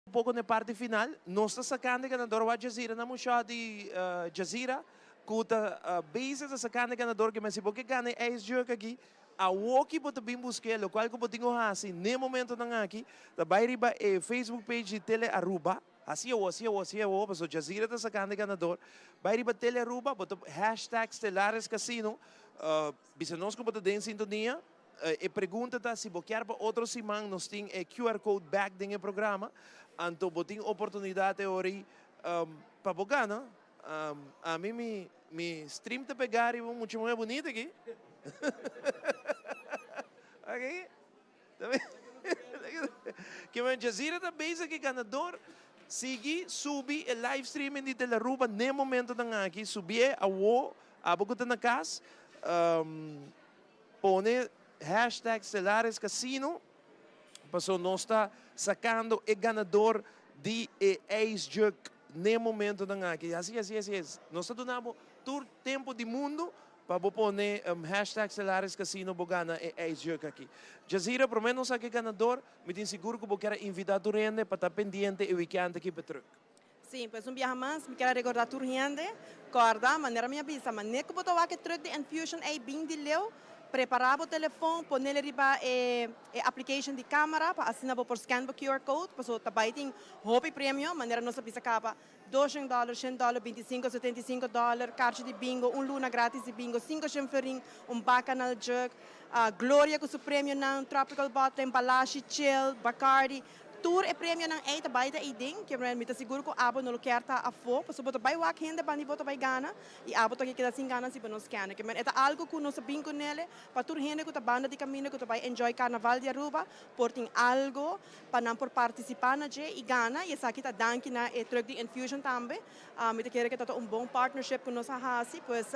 Um pouco na parte final, nós estamos sacando que na Dora Jazeera, na mochada de Jazeera, kuta bases sa sacando que na Dora que mas se porque gane é esse jogo aqui, a walkie bota bem buscar, o qual que botinho assim, nem momento não aqui, da bairiba Facebook page de Tele Aruba. Assim eu, passo Jazeera da sacando que na Dora, bairiba Tele Aruba, bota hashtag Stellares Casino, bisa nós que bota dentro sintonia. E pergunta se boquear para outro simão, nós temos QR Code back dentro do programa, então botem oportunidade hoje para bogar, não? A mim me stream te pegar e muito mais bonito aqui. Ok? Que o Jazeera também aqui ganador, siga, subi o live streaming de Teleruba nem momento não aqui, subir a boca na casa, pone hashtag Stellares Casino, passou nós está sacando o ganador de Ace Jerk nem momento não aqui. Assim. Nós está dando todo tempo do mundo para pôr hashtag Stellaris Casino Bogana e jogo aqui. Jazira, por menos aqui ganador, me tem seguro que eu quero invitar o rende para estar pendente e weekend aqui para truque. Sim, pois viaja mais, me quero recordar tudo gente, corda, maneira minha bisa, mas nem que botou aqui truque de Infusion é bem de leu, preparar o telefone, pôr nele riba application de câmera, para assinar por scan o QR code, para o também tem hobby premium, maneira nossa bisa capa $200, $100, $25, $75, caixa de bingo, luna grátis de bingo, 5 chenfering, bacanal jug, Gloria com o prêmio na Tropical Bottle, embalagem, chill, Bacardi, tour e prêmio ng eita baita iding que me tá seguro que abo no lugar tá a fo paso boto bai wak hende bani boto bai gana e abo to que queda sin ganas se nos scan que é algo que nós sabem com nele para tour hende que tá banda de caminho que tá bai enjoy carnaval de Aruba porting algo para não por participar na je e gana e essa aqui tá danke na e truck de Infusion também me te quero que tá bom partnership com nós hasi pois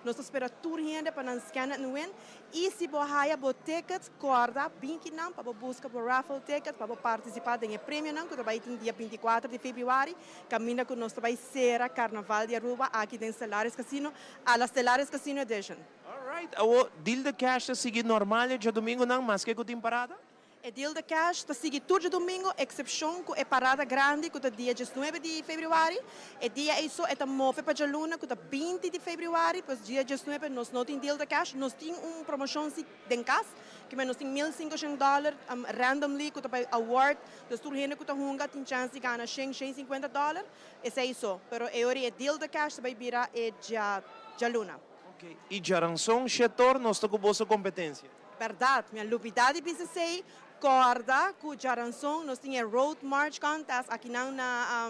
nós espera tour hende para não scan no win e se bohaya bo tickets corda bem que não para buscar por raffle tickets para participar em prêmio não que vai ter dia 24 de fevereiro caminha com nós vai ser a Carnaval de Aruba aqui em Stellaris Casino a la Stellaris Casino Edition. Alright, o deal de cash sigue normal já domingo não, mas que tem parada? O deal de cash está sigue todo domingo, exceção com a parada grande que é dia 19 de fevereiro e dia isso é move para a luna que é 20 de fevereiro, pois dia 19 nós não tem deal de cash, nós tem promoção em casa que nós tem $1,500 randomly que é award, dos turhene que hunga tem chance de ganhar $150, esse é isso, pero é deal de cash vai virar já luna. Okay. E já ranção setor nós está com boa competência. Verdade, minha lupidade precisa ser corda com Jaranson, nós tínhamos Road March Contest aqui na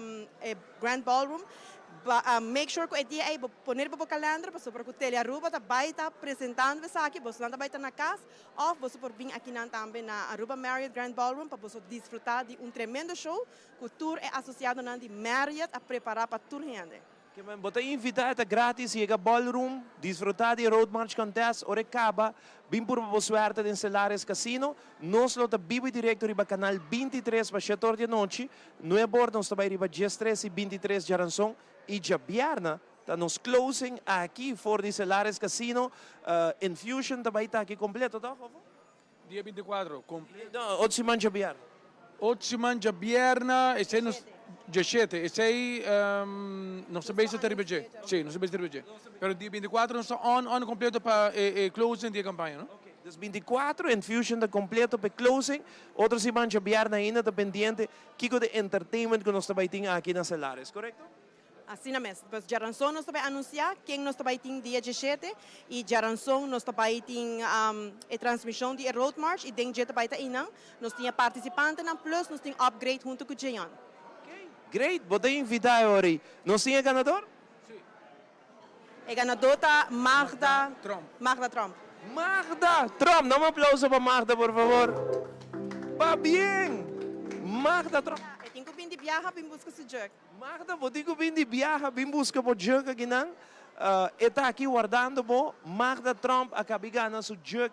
Grand Ballroom. Make sure que o dia é poner para o calendário, para sobre o Tele Aruba vai estar apresentando isso aqui, você não vai estar na casa, ou você pode vir aqui também na Aruba Marriott Grand Ballroom para você desfrutar de tremendo show que o tour é associado na de Marriott a preparar para tour gente. Que man bota invitado grátis e a ballroom, desfrutar de Road March Contest, ora acaba, bem por boa sorte de Stellaris Casino, nós lota vivo direto riba canal 23 para 7 horas da noite, no é bordo nós também riba 13 e 23 de Aranção e já bierna, tá nos closing aqui fora de Stellaris Casino, Infusion também está aqui completo, tá? Dia 24, completo. Não, hoje mangia bierna. Hoje mangia bierna, e se nos... 17, e sei, non sapevo se ripetere. Sì, non sapevo se ripetere. Però il 24 non sto on completo per closing di campagna, no? Okay. Dus 24 Infusion de completo per closing. Outros se mancha biar na ainda dependiente kiko de entertainment que nós também tem aqui na Stellaris, correto? Assim mesmo. Pois Jaranson nós também anunciar quem nós também tem dia 17 e Jaranson nós também tem a transmissão de Road March e tem dia também tá inang. Nós tinha participante na plus nós tem upgrade junto com o Jeon. Great, vou invitar agora. Nós temos ganador? Sim. O ganador está Magda Trump. Magda Trump. Magda Trump, dá um aplauso para Magda, por favor. Va bien. Magda Trump. Eu tenho que vir de viajar, vim buscar esse jug. Magda, vou ter que vir de viajar, vim buscar o jug aqui não. Está aqui guardando, Magda Trump acaba ganhando seu jug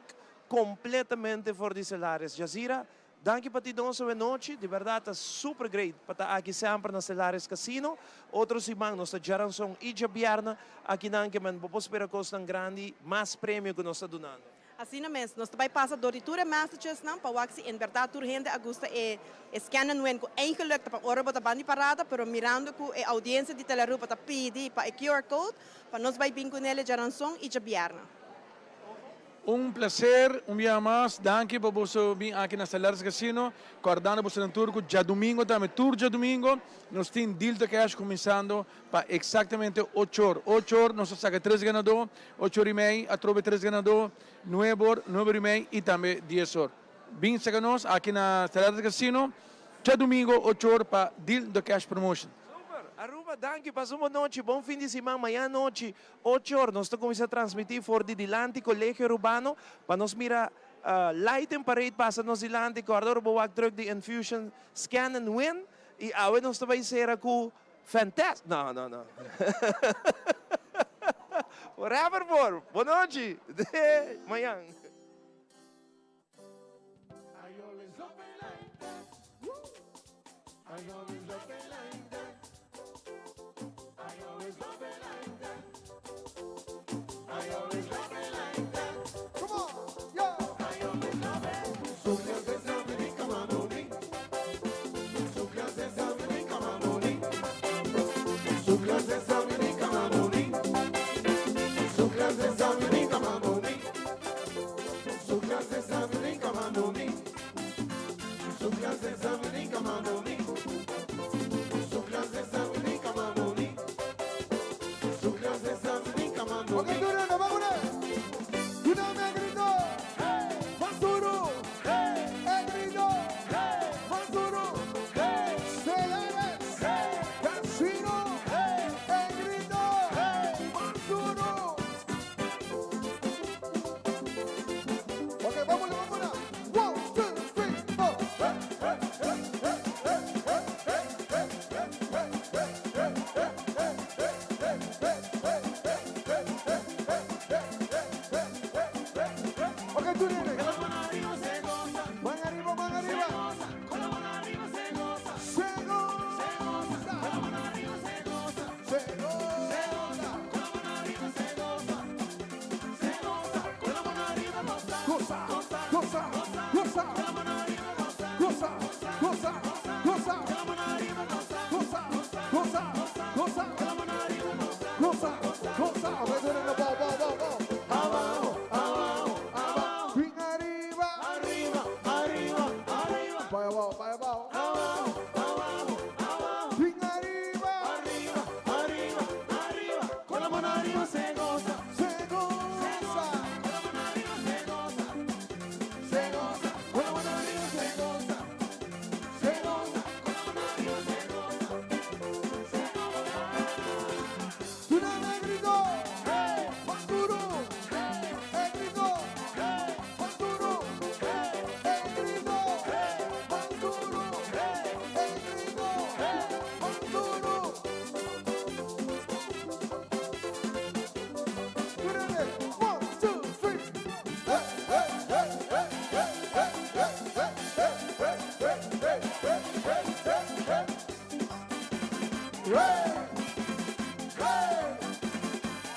completamente fora de Stellaris. Jazira, danke para ti donso e noite, de verdade é super great para estar aqui sempre na Stellaris Casino. Outros irmãos, nós estamos e Jabiarna, aqui não que man, vamos esperar coisa grande, mais prêmio que nós estamos dando. Assim mesmo, nós também passa doritura Massachusetts não, para o que em verdade toda gente agusta scannen no com eigenlijk para hora para bandi parada, pero mirando com a audiência de Teleruba para pedir para QR code, para nós vai vir com ele Jaranson e Jabiarna. Placer, dia mais, danke por você vir aqui na Stellaris Casino, guardando você no turco, já domingo também, tour já domingo, nós temos deal de cash começando para exatamente 8 horas. 8 horas, nós saca 3 ganadores, 8 horas e meia, a trobe 3 ganadores, 9 horas, 9 horas e meia e também 10 horas. Vem saca nós aqui na Stellaris Casino, já domingo, 8 horas para deal de cash promotion. Aruba, danke, passou uma noite, bom fim de semana, amanhã noite, 8 horas, nós estamos começando a transmitir fora de Dilante, Colégio Urbano, para nós mirar light and parade, passa nos Dilante, corredor, boa truck de Infusion, scan and win, e agora nós também será com fantástico, não. Forever, boa noite, de amanhã. I always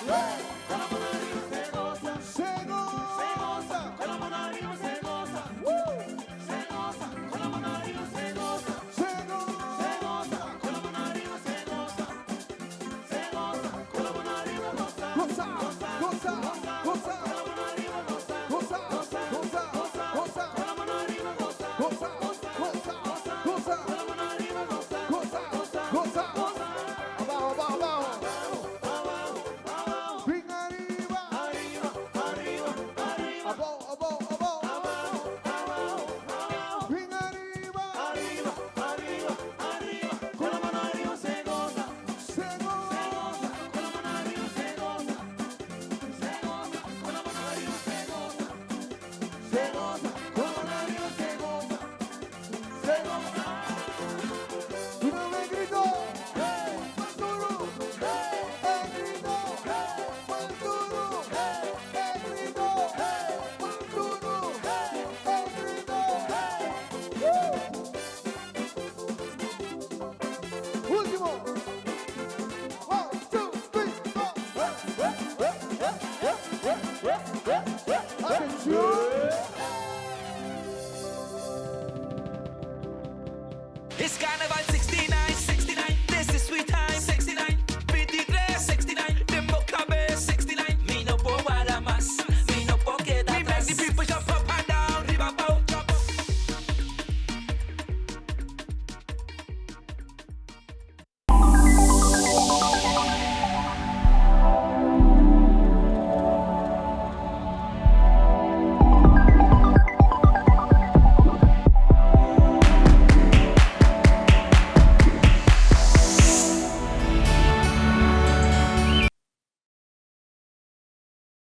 Hey!